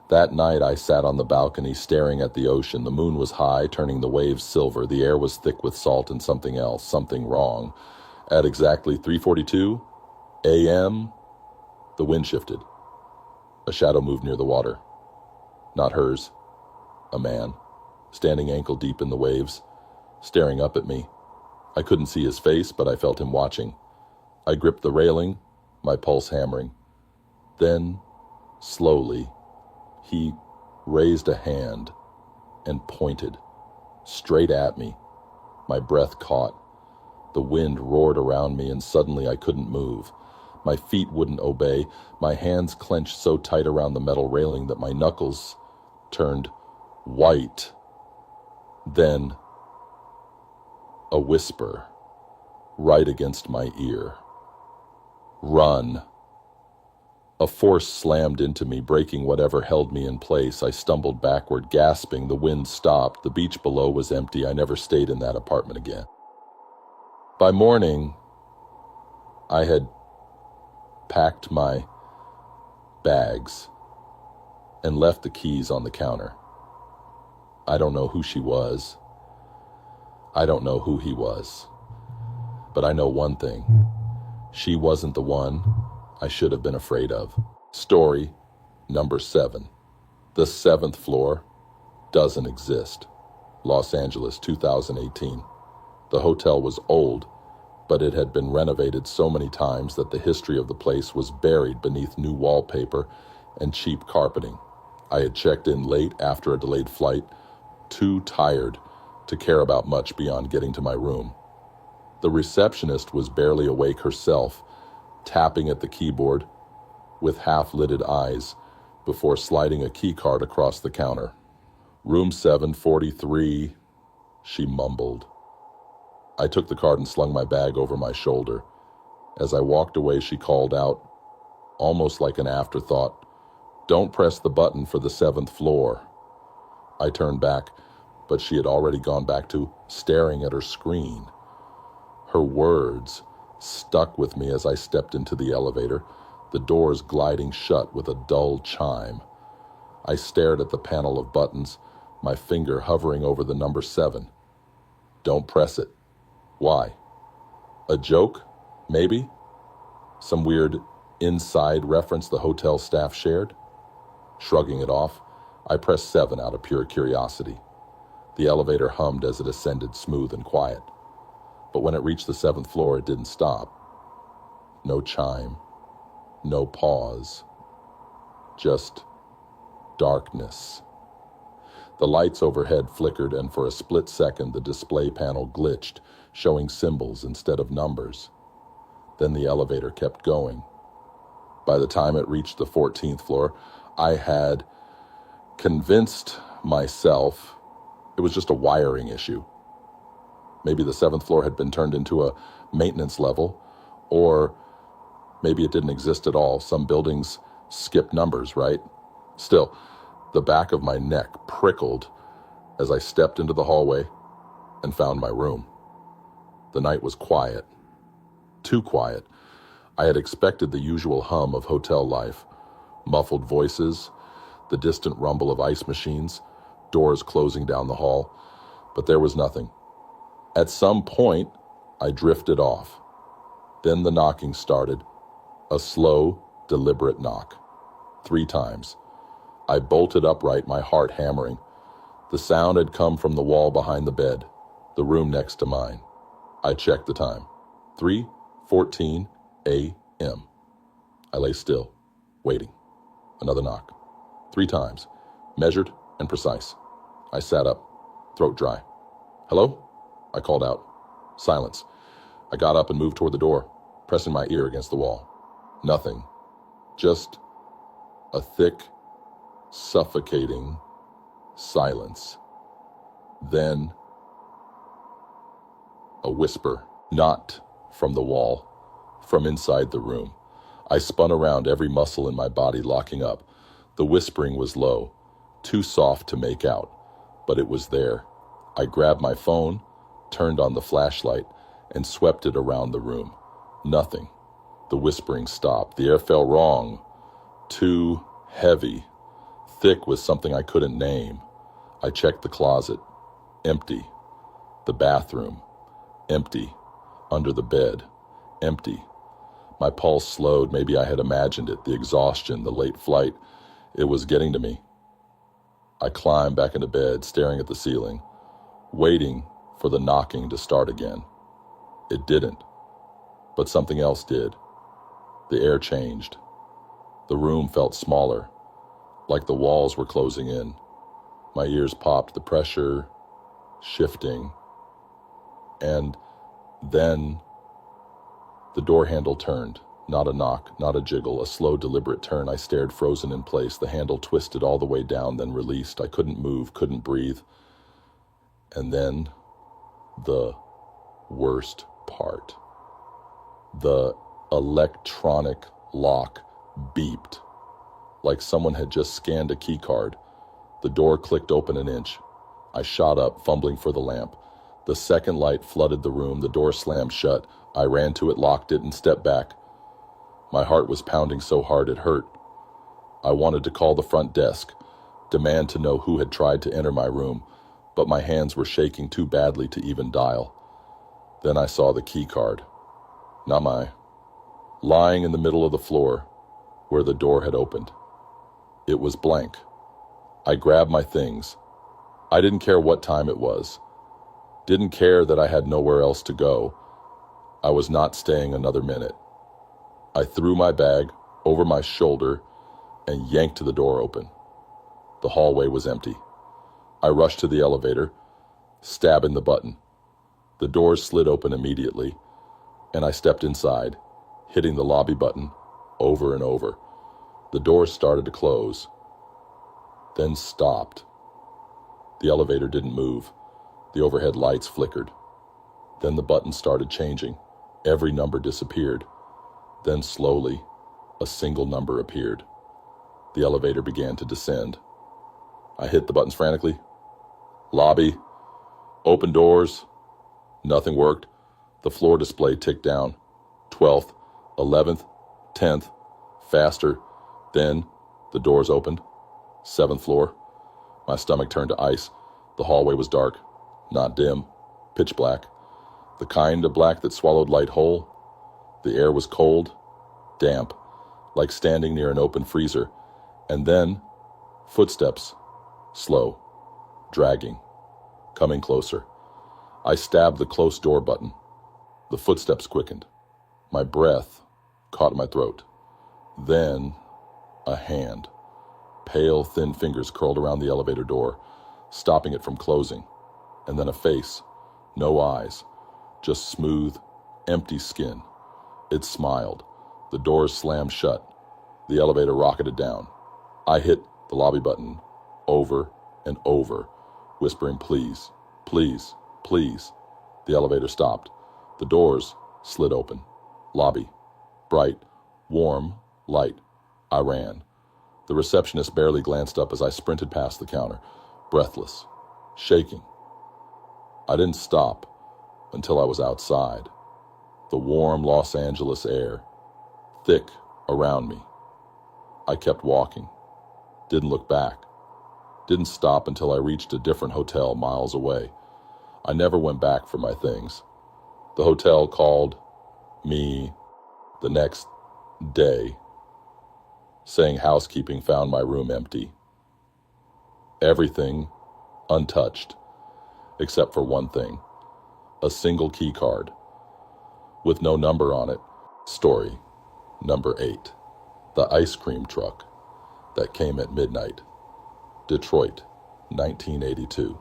That night I sat on the balcony staring at the ocean. The moon was high, turning the waves silver. The air was thick with salt and something else, something wrong. At exactly 3:42 a.m., the wind shifted. A shadow moved near the water. Not hers. A man, standing ankle deep in the waves, staring up at me. I couldn't see his face, but I felt him watching. I gripped the railing, my pulse hammering. Then, slowly, he raised a hand and pointed straight at me. My breath caught. The wind roared around me, and suddenly I couldn't move. My feet wouldn't obey. My hands clenched so tight around the metal railing that my knuckles turned white. Then, a whisper right against my ear. "Run." A force slammed into me, breaking whatever held me in place. I stumbled backward, gasping. The wind stopped. The beach below was empty. I never stayed in that apartment again. By morning, I had packed my bags and left the keys on the counter. I don't know who she was. I don't know who he was. But I know one thing. She wasn't the one I should have been afraid of. Story number 7. The 7th floor doesn't exist. Los Angeles, 2018. The hotel was old, but it had been renovated so many times that the history of the place was buried beneath new wallpaper and cheap carpeting. I had checked in late after a delayed flight, too tired to care about much beyond getting to my room. The receptionist was barely awake herself, tapping at the keyboard with half-lidded eyes before sliding a key card across the counter. "Room 743, she mumbled. I took the card and slung my bag over my shoulder. As I walked away, she called out, almost like an afterthought, "Don't press the button for the 7th floor." I turned back, but she had already gone back to staring at her screen. Her words stuck with me as I stepped into the elevator, the doors gliding shut with a dull chime. I stared at the panel of buttons, my finger hovering over the number 7. Don't press it. Why? A joke? Maybe? Some weird inside reference the hotel staff shared? Shrugging it off, I pressed 7 out of pure curiosity. The elevator hummed as it ascended, smooth and quiet. But when it reached the 7th floor, it didn't stop. No chime, no pause, just darkness. The lights overhead flickered, and for a split second the display panel glitched, showing symbols instead of numbers. Then the elevator kept going. By the time it reached the 14th floor, I had convinced myself it was just a wiring issue. Maybe the 7th floor had been turned into a maintenance level, or maybe it didn't exist at all. Some buildings skip numbers, right? Still, the back of my neck prickled as I stepped into the hallway and found my room. The night was quiet. Too quiet. I had expected the usual hum of hotel life. Muffled voices, the distant rumble of ice machines, doors closing down the hall. But there was nothing. At some point, I drifted off. Then the knocking started. A slow, deliberate knock. 3 times. I bolted upright, my heart hammering. The sound had come from the wall behind the bed, the room next to mine. I checked the time. 3:14 a.m. I lay still, waiting. Another knock. 3 times, measured and precise. I sat up, throat dry. "Hello?" I called out. Silence. I got up and moved toward the door, pressing my ear against the wall. Nothing. Just a thick, suffocating silence. Then a whisper, not from the wall, from inside the room. I spun around, every muscle in my body locking up. The whispering was low, too soft to make out, but it was there. I grabbed my phone, turned on the flashlight, and swept it around the room. Nothing. The whispering stopped. The air felt wrong. Too heavy. Thick with something I couldn't name. I checked the closet. Empty. The bathroom. Empty. Under the bed. Empty. My pulse slowed. Maybe I had imagined it. The exhaustion, the late flight. It was getting to me. I climbed back into bed, staring at the ceiling, waiting for the knocking to start again. It didn't. But something else did. The air changed. The room felt smaller, like the walls were closing in. My ears popped, the pressure shifting. And then the door handle turned. Not a knock, not a jiggle, a slow, deliberate turn. I stared, frozen in place. The handle twisted all the way down, then released. I couldn't move, couldn't breathe. And then the worst part. The electronic lock beeped, like someone had just scanned a key card. The door clicked open an inch. I shot up, fumbling for the lamp. The second light flooded the room. The door slammed shut. I ran to it, locked it, and stepped back. My heart was pounding so hard it hurt. I wanted to call the front desk, demand to know who had tried to enter my room, but my hands were shaking too badly to even dial. Then I saw the key card. Not mine. Lying in the middle of the floor, where the door had opened. It was blank. I grabbed my things. I didn't care what time it was. Didn't care that I had nowhere else to go. I was not staying another minute. I threw my bag over my shoulder and yanked the door open. The hallway was empty. I rushed to the elevator, stabbing the button. The doors slid open immediately, and I stepped inside, hitting the lobby button over and over. The doors started to close, then stopped. The elevator didn't move. The overhead lights flickered. Then the button started changing. Every number disappeared. Then slowly, a single number appeared. The elevator began to descend. I hit the buttons frantically. Lobby. Open doors. Nothing worked. The floor display ticked down. 12th, 11th, 10th. Faster. Then, the doors opened. 7th floor. My stomach turned to ice. The hallway was dark. Not dim. Pitch black. The kind of black that swallowed light whole. The air was cold, damp, like standing near an open freezer. And then, footsteps, slow, dragging, coming closer. I stabbed the close door button. The footsteps quickened. My breath caught in my throat. Then, a hand. Pale, thin fingers curled around the elevator door, stopping it from closing. And then a face, no eyes, just smooth, empty skin. It smiled. The doors slammed shut. The elevator rocketed down. I hit the lobby button over and over, whispering, please, please, please. The elevator stopped. The doors slid open. Lobby. Bright, warm, light. I ran. The receptionist barely glanced up as I sprinted past the counter, breathless, shaking. I didn't stop until I was outside. The warm Los Angeles air, thick around me. I kept walking, didn't look back, didn't stop until I reached a different hotel miles away. I never went back for my things. The hotel called me the next day, saying housekeeping found my room empty. Everything untouched, except for one thing, a single key card with no number on it. Story number 8, the ice cream truck that came at midnight. Detroit, 1982.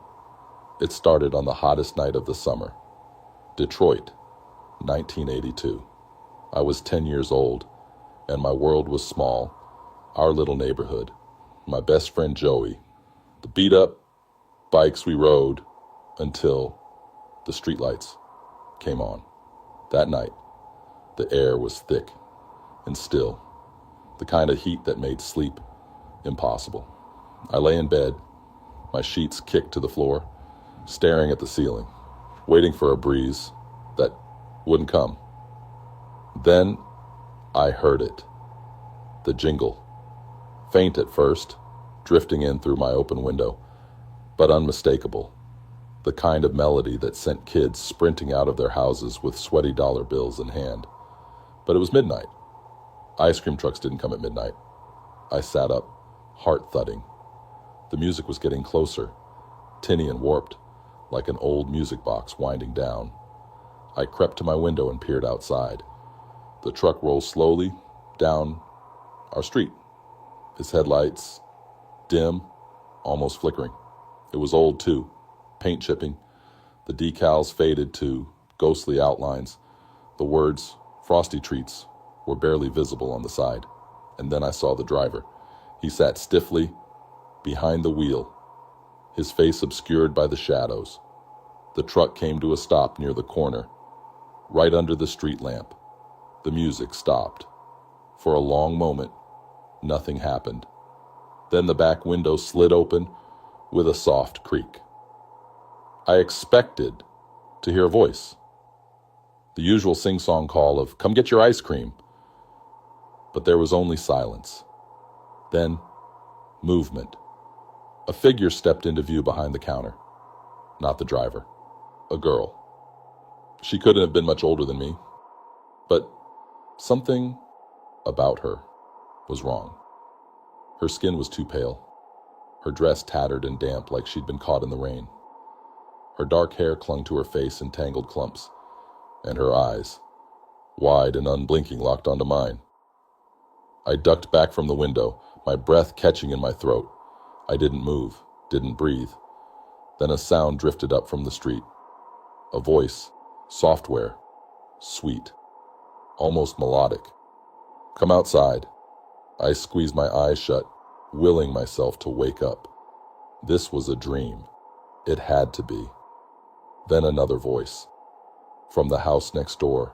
It started on the hottest night of the summer. Detroit, 1982. I was 10 years old, and my world was small. Our little neighborhood, my best friend Joey, the beat-up bikes we rode until the streetlights came on. That night, the air was thick and still, the kind of heat that made sleep impossible. I lay in bed, my sheets kicked to the floor, staring at the ceiling, waiting for a breeze that wouldn't come. Then I heard it, the jingle. Faint at first, drifting in through my open window, but unmistakable. The kind of melody that sent kids sprinting out of their houses with sweaty dollar bills in hand. But it was midnight. Ice cream trucks didn't come at midnight. I sat up, heart thudding. The music was getting closer, tinny and warped, like an old music box winding down. I crept to my window and peered outside. The truck rolled slowly down our street, his headlights dim, almost flickering. It was old too, paint chipping. The decals faded to ghostly outlines. The words, "Frosty Treats," were barely visible on the side. And then I saw the driver. He sat stiffly behind the wheel, his face obscured by the shadows. The truck came to a stop near the corner, right under the street lamp. The music stopped. For a long moment, nothing happened. Then the back window slid open with a soft creak. I expected to hear a voice, the usual sing-song call of, "Come get your ice cream." But there was only silence. Then, movement. A figure stepped into view behind the counter. Not the driver. A girl. She couldn't have been much older than me, but something about her was wrong. Her skin was too pale, her dress tattered and damp like she'd been caught in the rain. Her dark hair clung to her face in tangled clumps, and her eyes, wide and unblinking, locked onto mine. I ducked back from the window, my breath catching in my throat. I didn't move, didn't breathe. Then a sound drifted up from the street. A voice, software, sweet, almost melodic. "Come outside." I squeezed my eyes shut, willing myself to wake up. This was a dream. It had to be. Then another voice. From the house next door.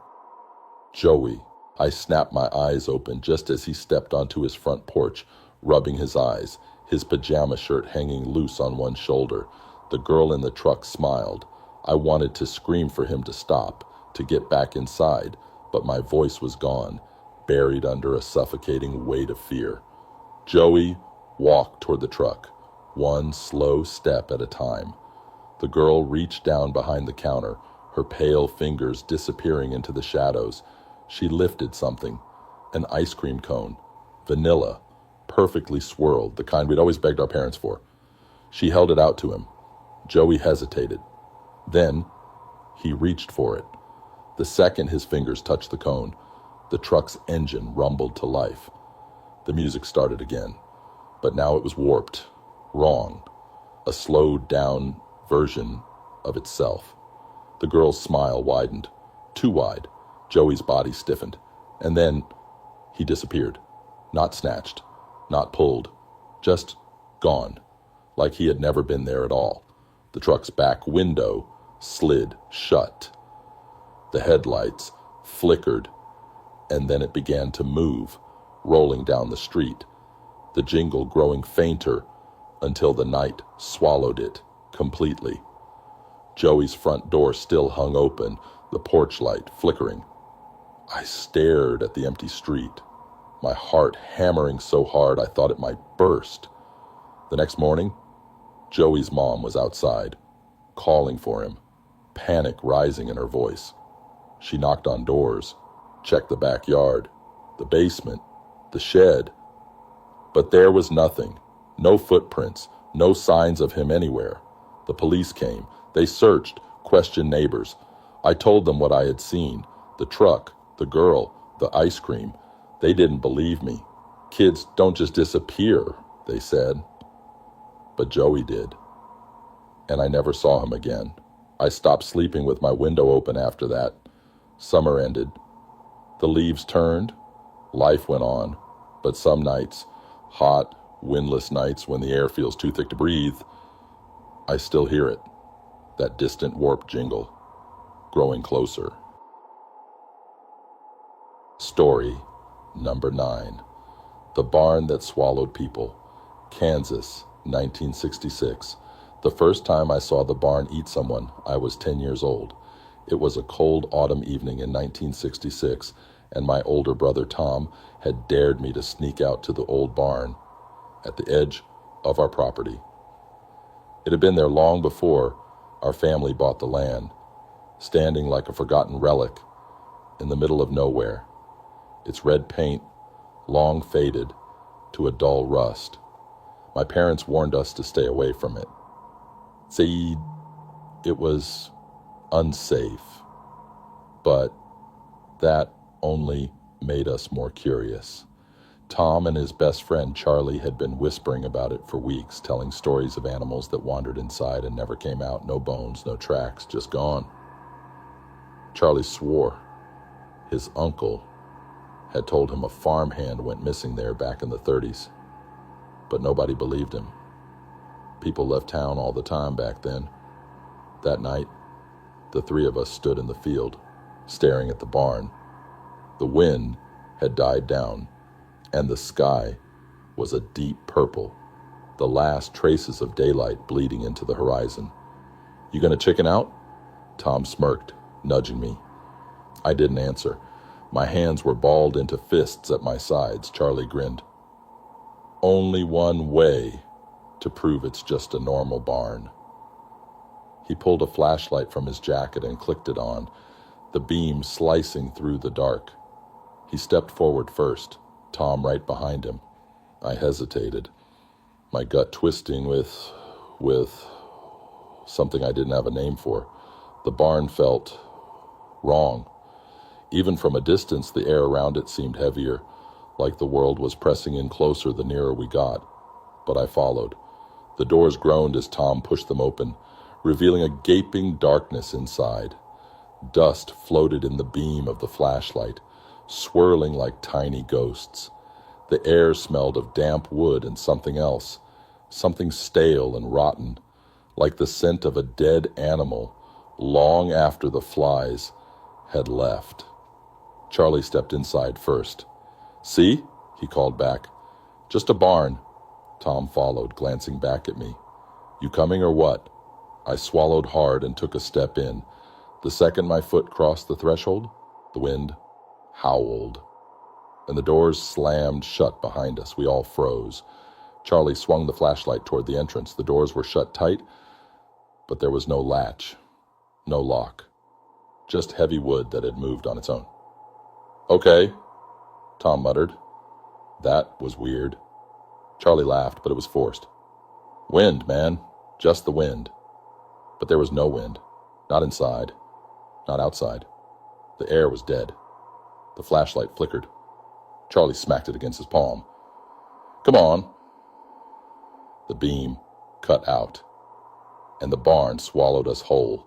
"Joey." I snapped my eyes open just as he stepped onto his front porch, rubbing his eyes, his pajama shirt hanging loose on one shoulder. The girl in the truck smiled. I wanted to scream for him to stop, to get back inside, but my voice was gone, buried under a suffocating weight of fear. Joey walked toward the truck, one slow step at a time. The girl reached down behind the counter, her pale fingers disappearing into the shadows. She lifted something, an ice cream cone, vanilla, perfectly swirled, the kind we'd always begged our parents for. She held it out to him. Joey hesitated. Then he reached for it. The second his fingers touched the cone, the truck's engine rumbled to life. The music started again, but now it was warped, wrong, a slowed-down version of itself. The girl's smile widened, too wide. Joey's body stiffened, and then he disappeared. Not snatched, not pulled, just gone, like he had never been there at all. The truck's back window slid shut. The headlights flickered, and then it began to move, rolling down the street, the jingle growing fainter until the night swallowed it completely. Joey's front door still hung open, the porch light flickering. I stared at the empty street, my heart hammering so hard I thought it might burst. The next morning, Joey's mom was outside, calling for him, panic rising in her voice. She knocked on doors, checked the backyard, the basement, the shed. But there was nothing, no footprints, no signs of him anywhere. The police came. They searched, questioned neighbors. I told them what I had seen, the truck, the girl, the ice cream. They didn't believe me. "Kids don't just disappear," they said. But Joey did. And I never saw him again. I stopped sleeping with my window open after that. Summer ended. The leaves turned. Life went on. But some nights, hot, windless nights when the air feels too thick to breathe, I still hear it, that distant warp jingle, growing closer. Story number 9. The Barn That Swallowed People, Kansas, 1966. The first time I saw the barn eat someone, I was 10 years old. It was a cold autumn evening in 1966, and my older brother Tom had dared me to sneak out to the old barn at the edge of our property. It had been there long before our family bought the land, standing like a forgotten relic in the middle of nowhere, its red paint long faded to a dull rust. My parents warned us to stay away from it. See, it was unsafe, but that only made us more curious. Tom and his best friend Charlie had been whispering about it for weeks, telling stories of animals that wandered inside and never came out. No bones, no tracks, just gone. Charlie swore his uncle had told him a farmhand went missing there back in the 30s, but nobody believed him. People left town all the time back then. That night, the three of us stood in the field, staring at the barn. The wind had died down, and the sky was a deep purple, the last traces of daylight bleeding into the horizon. "You gonna chicken out?" Tom smirked, nudging me. I didn't answer. My hands were balled into fists at my sides. Charlie grinned. "Only one way to prove it's just a normal barn." He pulled a flashlight from his jacket and clicked it on, the beam slicing through the dark. He stepped forward first, Tom right behind him. I hesitated, my gut twisting with something I didn't have a name for. The barn felt wrong. Even from a distance, the air around it seemed heavier, like the world was pressing in closer the nearer we got. But I followed. The doors groaned as Tom pushed them open, revealing a gaping darkness inside. Dust floated in the beam of the flashlight, swirling like tiny ghosts. The air smelled of damp wood and something else, something stale and rotten, like the scent of a dead animal long after the flies had left. Charlie stepped inside first. "See?" he called back. "Just a barn." Tom followed, glancing back at me. "You coming or what?" I swallowed hard and took a step in. The second my foot crossed the threshold, the wind howled, and the doors slammed shut behind us. We all froze. Charlie swung the flashlight toward the entrance. The doors were shut tight, but there was no latch, no lock, just heavy wood that had moved on its own. "Okay," Tom muttered. That was weird. Charlie laughed, but it was forced. "Wind, man, just the wind." But there was no wind, not inside, not outside. The air was dead. The flashlight flickered. Charlie smacked it against his palm. "Come on." The beam cut out, and the barn swallowed us whole.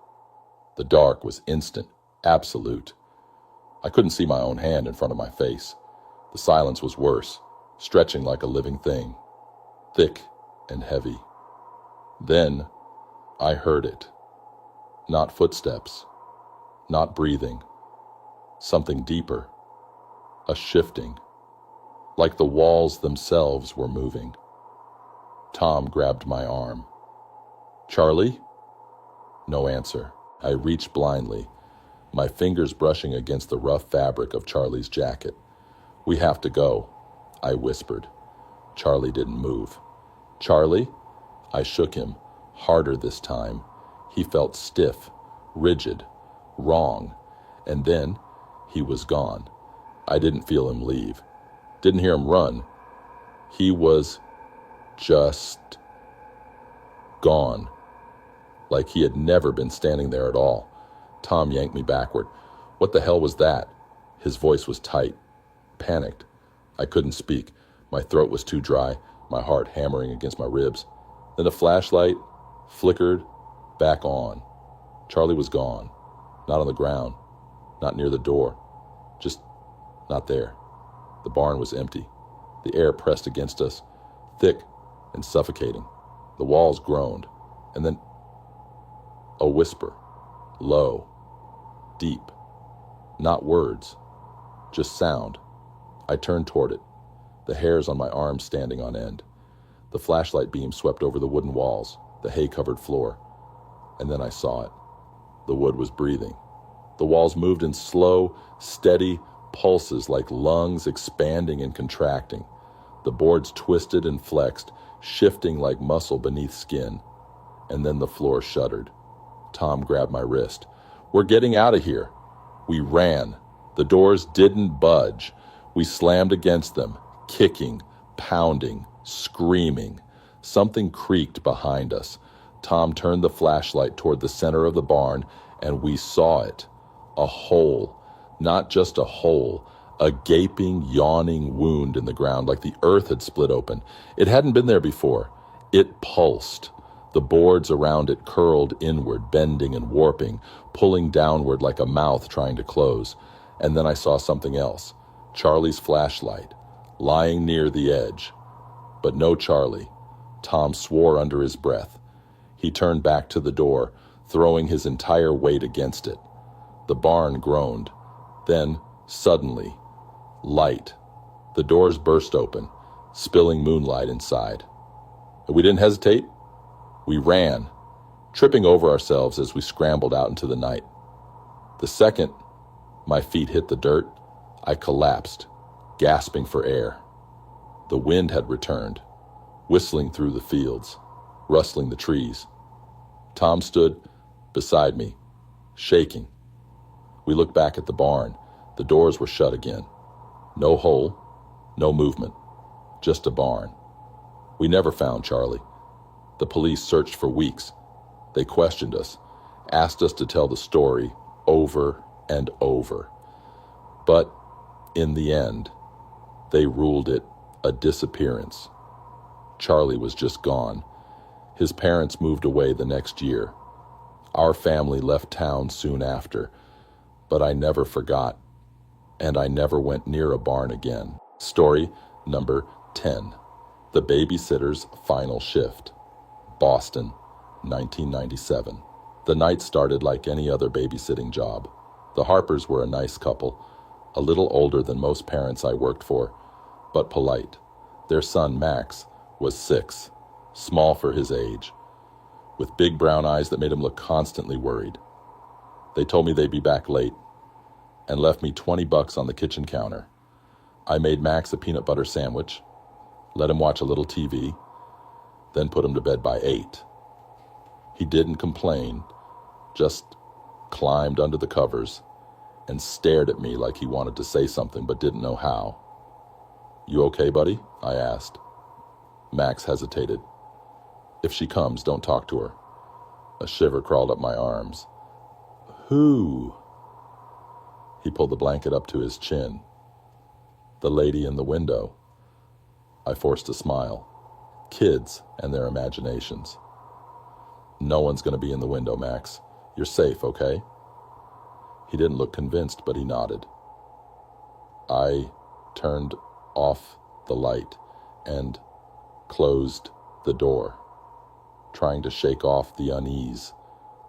The dark was instant, absolute. I couldn't see my own hand in front of my face. The silence was worse, stretching like a living thing, thick and heavy. Then I heard it. Not footsteps, not breathing. Something deeper, a shifting, like the walls themselves were moving. Tom grabbed my arm. "Charlie?" No answer. I reached blindly, my fingers brushing against the rough fabric of Charlie's jacket. "We have to go," I whispered. Charlie didn't move. "Charlie?" I shook him, harder this time. He felt stiff, rigid, wrong, and then he was gone. I didn't feel him leave. Didn't hear him run. He was just gone, like he had never been standing there at all. Tom yanked me backward. "What the hell was that?" His voice was tight, panicked. I couldn't speak. My throat was too dry, my heart hammering against my ribs. Then the flashlight flickered back on. Charlie was gone. Not on the ground, not near the door, just not there. The barn was empty. The air pressed against us, thick and suffocating. The walls groaned, and then a whisper, low, deep, not words, just sound. I turned toward it, the hairs on my arms standing on end. The flashlight beam swept over the wooden walls, the hay-covered floor. And then I saw it. The wood was breathing. The walls moved in slow, steady pulses like lungs expanding and contracting. The boards twisted and flexed, shifting like muscle beneath skin. And then the floor shuddered. Tom grabbed my wrist. "We're getting out of here." We ran. The doors didn't budge. We slammed against them, kicking, pounding, screaming. Something creaked behind us. Tom turned the flashlight toward the center of the barn, and we saw it. A hole. Not just a hole. A gaping, yawning wound in the ground, like the earth had split open. It hadn't been there before. It pulsed. The boards around it curled inward, bending and warping, pulling downward like a mouth trying to close. And then I saw something else. Charlie's flashlight, lying near the edge. But no Charlie. Tom swore under his breath. He turned back to the door, throwing his entire weight against it. The barn groaned. Then, suddenly, light. The doors burst open, spilling moonlight inside. We didn't hesitate. We ran, tripping over ourselves as we scrambled out into the night. The second my feet hit the dirt, I collapsed, gasping for air. The wind had returned, whistling through the fields, rustling the trees. Tom stood beside me, shaking. We looked back at the barn. The doors were shut again. No hole, no movement, just a barn. We never found Charlie. The police searched for weeks. They questioned us, asked us to tell the story over and over. But in the end, they ruled it a disappearance. Charlie was just gone. His parents moved away the next year. Our family left town soon after, but I never forgot, and I never went near a barn again. Story number 10. The Babysitter's Final Shift. Boston, 1997. The night started like any other babysitting job. The Harpers were a nice couple, a little older than most parents I worked for, but polite. Their son, Max, was 6, small for his age, with big brown eyes that made him look constantly worried. They told me they'd be back late and left me $20 on the kitchen counter. I made Max a peanut butter sandwich, let him watch a little TV, then put him to bed by 8. He didn't complain, just climbed under the covers and stared at me like he wanted to say something but didn't know how. "You okay, buddy?" I asked. Max hesitated. "If she comes, don't talk to her." A shiver crawled up my arms. "Who?" He pulled the blanket up to his chin. "The lady in the window." I forced a smile. Kids and their imaginations. "No one's going to be in the window, Max. You're safe, okay?" He didn't look convinced, but he nodded. I turned off the light and closed the door, trying to shake off the unease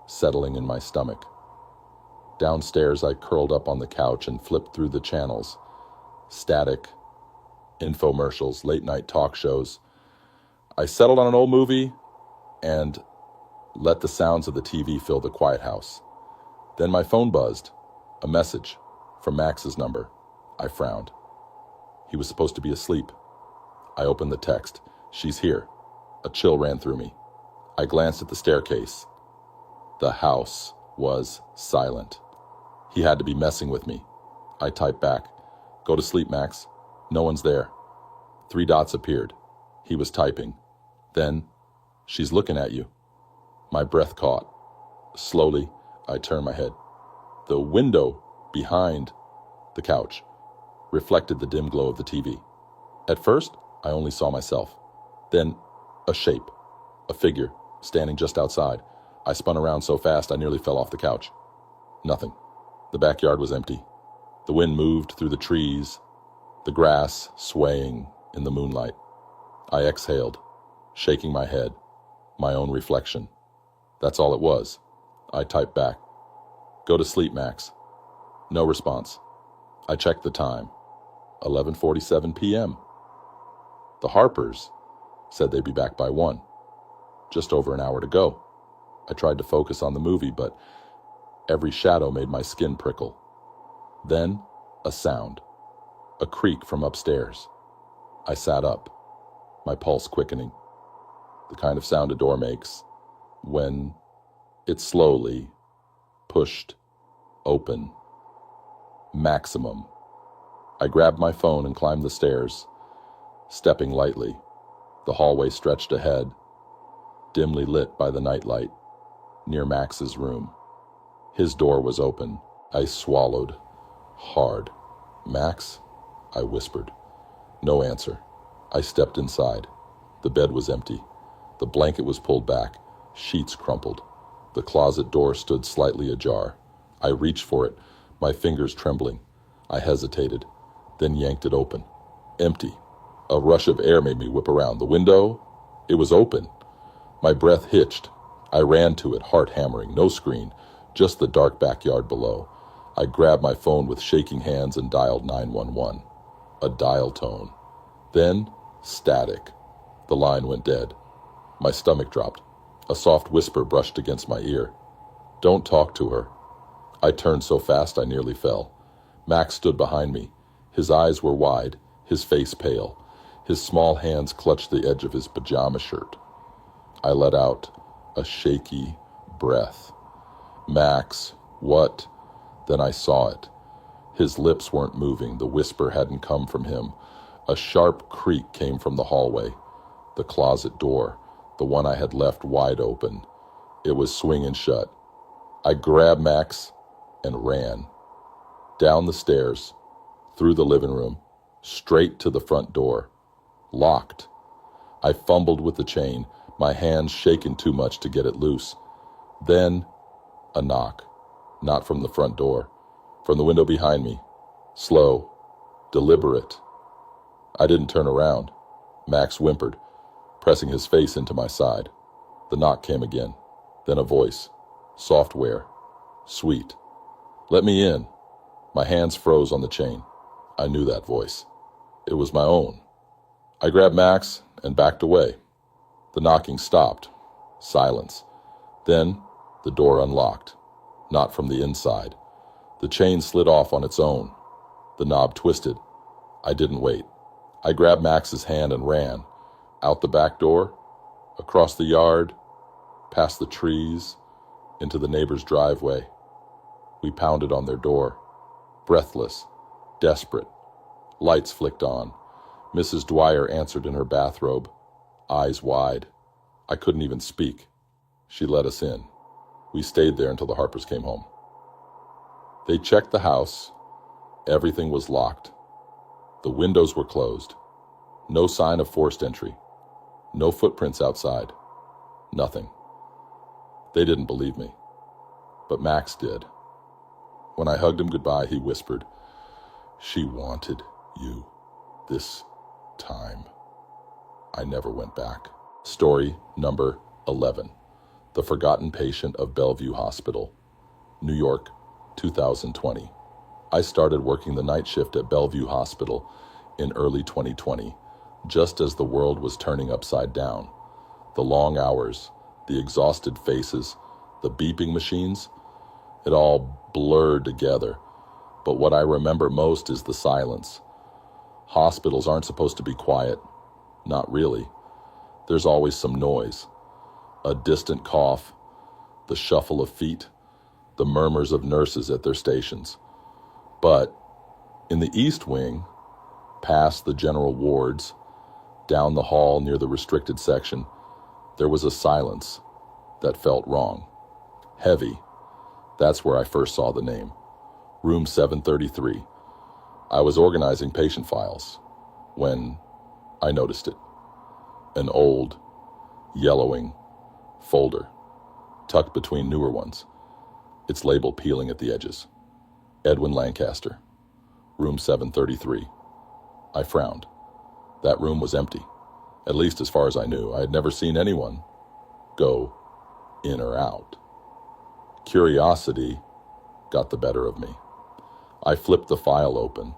settling in my stomach. Downstairs, I curled up on the couch and flipped through the channels. Static, infomercials, late-night talk shows. I settled on an old movie and let the sounds of the TV fill the quiet house. Then my phone buzzed. A message from Max's number. I frowned. He was supposed to be asleep. I opened the text. "She's here." A chill ran through me. I glanced at the staircase. The house was silent. He had to be messing with me. I typed back. "Go to sleep, Max. No one's there." 3 dots appeared. He was typing. Then, "She's looking at you." My breath caught. Slowly, I turned my head. The window behind the couch reflected the dim glow of the TV. At first, I only saw myself. Then, a shape, a figure, standing just outside. I spun around so fast I nearly fell off the couch. Nothing. The backyard was empty. The wind moved through the trees, the grass swaying in the moonlight. I exhaled, shaking my head, my own reflection. That's all it was. I typed back. "Go to sleep, Max." No response. I checked the time. 11:47 p.m. The Harpers said they'd be back by 1. just over an hour to go. I tried to focus on the movie, but every shadow made my skin prickle. Then, a sound. A creak from upstairs. I sat up, my pulse quickening. The kind of sound a door makes when it's slowly pushed open. Maximum. I grabbed my phone and climbed the stairs, stepping lightly. The hallway stretched ahead, dimly lit by the nightlight, near Max's room. His door was open. I swallowed hard. "Max?" I whispered. No answer. I stepped inside. The bed was empty. The blanket was pulled back, sheets crumpled. The closet door stood slightly ajar. I reached for it, my fingers trembling. I hesitated, then yanked it open. Empty. A rush of air made me whip around. The window? It was open. My breath hitched. I ran to it, heart hammering. No screen, just the dark backyard below. I grabbed my phone with shaking hands and dialed 911. A dial tone. Then, static. The line went dead. My stomach dropped. A soft whisper brushed against my ear. "Don't talk to her." I turned so fast I nearly fell. Max stood behind me. His eyes were wide, his face pale. His small hands clutched the edge of his pajama shirt. I let out a shaky breath. "Max, what?" Then I saw it. His lips weren't moving. The whisper hadn't come from him. A sharp creak came from the hallway. The closet door, the one I had left wide open. It was swinging shut. I grabbed Max and ran. Down the stairs, through the living room, straight to the front door. Locked. I fumbled with the chain, my hands shaking too much to get it loose. Then, a knock. Not from the front door. From the window behind me. Slow. Deliberate. I didn't turn around. Max whimpered, pressing his face into my side. The knock came again. Then a voice. Software. Sweet. "Let me in." My hands froze on the chain. I knew that voice. It was my own. I grabbed Max and backed away. The knocking stopped. Silence. Then the door unlocked. Not from the inside. The chain slid off on its own. The knob twisted. I didn't wait. I grabbed Max's hand and ran. Out the back door, across the yard, past the trees, into the neighbor's driveway. We pounded on their door. Breathless, desperate. Lights flicked on. Mrs. Dwyer answered in her bathrobe, eyes wide. I couldn't even speak. She let us in. We stayed there until the Harpers came home. They checked the house. Everything was locked. The windows were closed. No sign of forced entry. No footprints outside. Nothing. They didn't believe me. But Max did. When I hugged him goodbye, he whispered, "She wanted you this time." I never went back. Story number 11. The Forgotten Patient of Bellevue Hospital, New York, 2020. I started working the night shift at Bellevue Hospital in early 2020, just as the world was turning upside down. The long hours, the exhausted faces, the beeping machines, it all blurred together. But what I remember most is the silence. Hospitals aren't supposed to be quiet. Not really. There's always some noise. A distant cough, the shuffle of feet, the murmurs of nurses at their stations. But in the East Wing, past the general wards, down the hall near the restricted section, there was a silence that felt wrong. Heavy. That's where I first saw the name. Room 733. I was organizing patient files when I noticed it. An old, yellowing folder, tucked between newer ones. Its label peeling at the edges. Edwin Lancaster, room 733. I frowned. That room was empty, at least as far as I knew. I had never seen anyone go in or out. Curiosity got the better of me. I flipped the file open.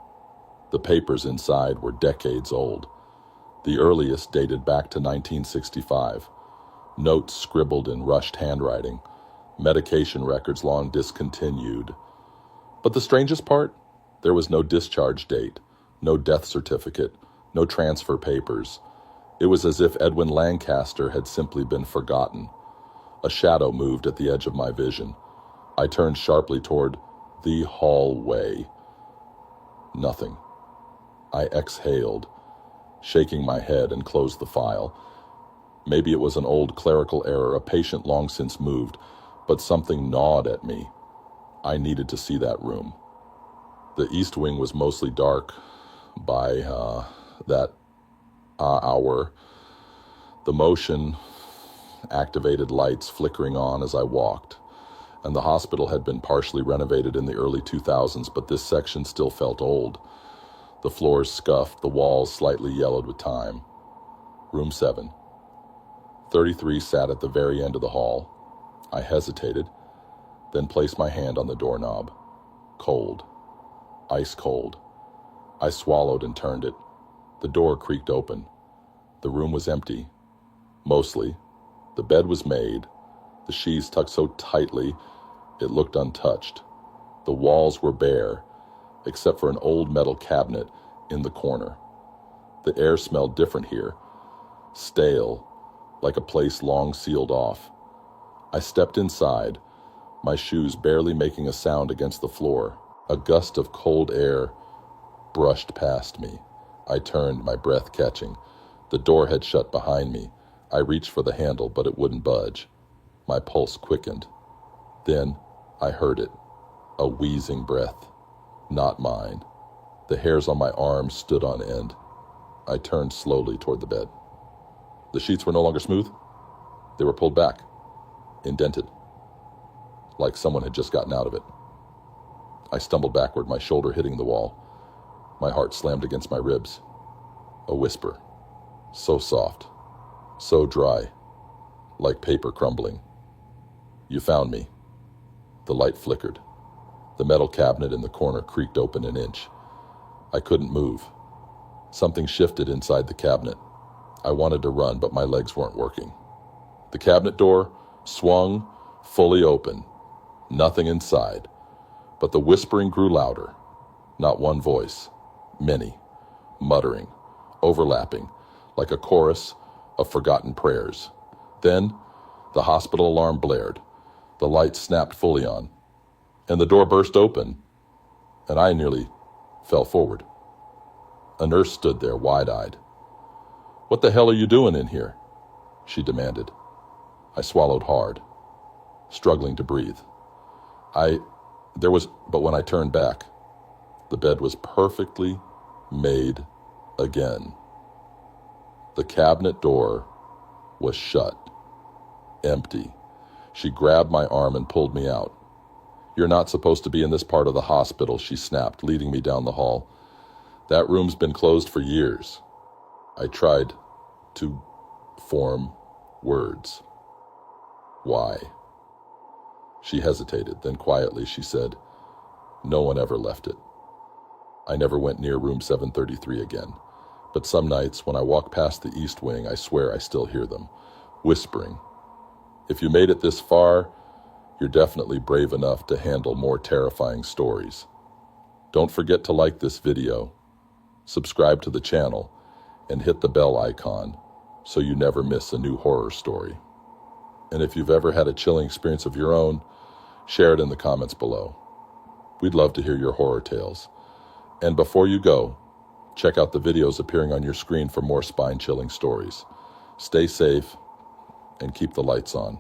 The papers inside were decades old. The earliest dated back to 1965. notes scribbled in rushed handwriting, medication records long discontinued. But the strangest part? There was no discharge date, no death certificate, no transfer papers. It was as if Edwin Lancaster had simply been forgotten. A shadow moved at the edge of my vision. I turned sharply toward the hallway. Nothing. I exhaled, shaking my head, and closed the file. Maybe it was an old clerical error, a patient long since moved, but something gnawed at me. I needed to see that room. The east wing was mostly dark by that hour. The motion activated lights flickering on as I walked, and the hospital had been partially renovated in the early 2000s, but this section still felt old. The floors scuffed, the walls slightly yellowed with time. Room 7. 33 sat at the very end of the hall. I hesitated, then placed my hand on the doorknob. Cold. Ice cold. I swallowed and turned it. The door creaked open. The room was empty. Mostly. The bed was made, the sheets tucked so tightly it looked untouched. The walls were bare, except for an old metal cabinet in the corner. The air smelled different here, stale, like a place long sealed off. I stepped inside, my shoes barely making a sound against the floor. A gust of cold air brushed past me. I turned, my breath catching. The door had shut behind me. I reached for the handle, but it wouldn't budge. My pulse quickened. Then I heard it, a wheezing breath. Not mine. The hairs on my arms stood on end. I turned slowly toward the bed. The sheets were no longer smooth. They were pulled back, indented, like someone had just gotten out of it. I stumbled backward, my shoulder hitting the wall. My heart slammed against my ribs. A whisper, so soft, so dry, like paper crumbling. You found me. The light flickered. The metal cabinet in the corner creaked open an inch. I couldn't move. Something shifted inside the cabinet. I wanted to run, but my legs weren't working. The cabinet door swung fully open. Nothing inside. But the whispering grew louder. Not one voice. Many. Muttering. Overlapping. Like a chorus of forgotten prayers. Then, the hospital alarm blared. The lights snapped fully on. And the door burst open. And I nearly fell forward. A nurse stood there, wide-eyed. "What the hell are you doing in here?" she demanded. I swallowed hard, struggling to breathe. But when I turned back, the bed was perfectly made again. The cabinet door was shut, empty. She grabbed my arm and pulled me out. "You're not supposed to be in this part of the hospital," she snapped, leading me down the hall. "That room's been closed for years." I tried to form words. "Why?" She hesitated, then quietly she said, "No one ever left it." I never went near room 733 again, but some nights when I walk past the east wing, I swear I still hear them, whispering. If you made it this far, you're definitely brave enough to handle more terrifying stories. Don't forget to like this video, subscribe to the channel, and hit the bell icon so you never miss a new horror story. And if you've ever had a chilling experience of your own, share it in the comments below. We'd love to hear your horror tales. And before you go, check out the videos appearing on your screen for more spine-chilling stories. Stay safe and keep the lights on.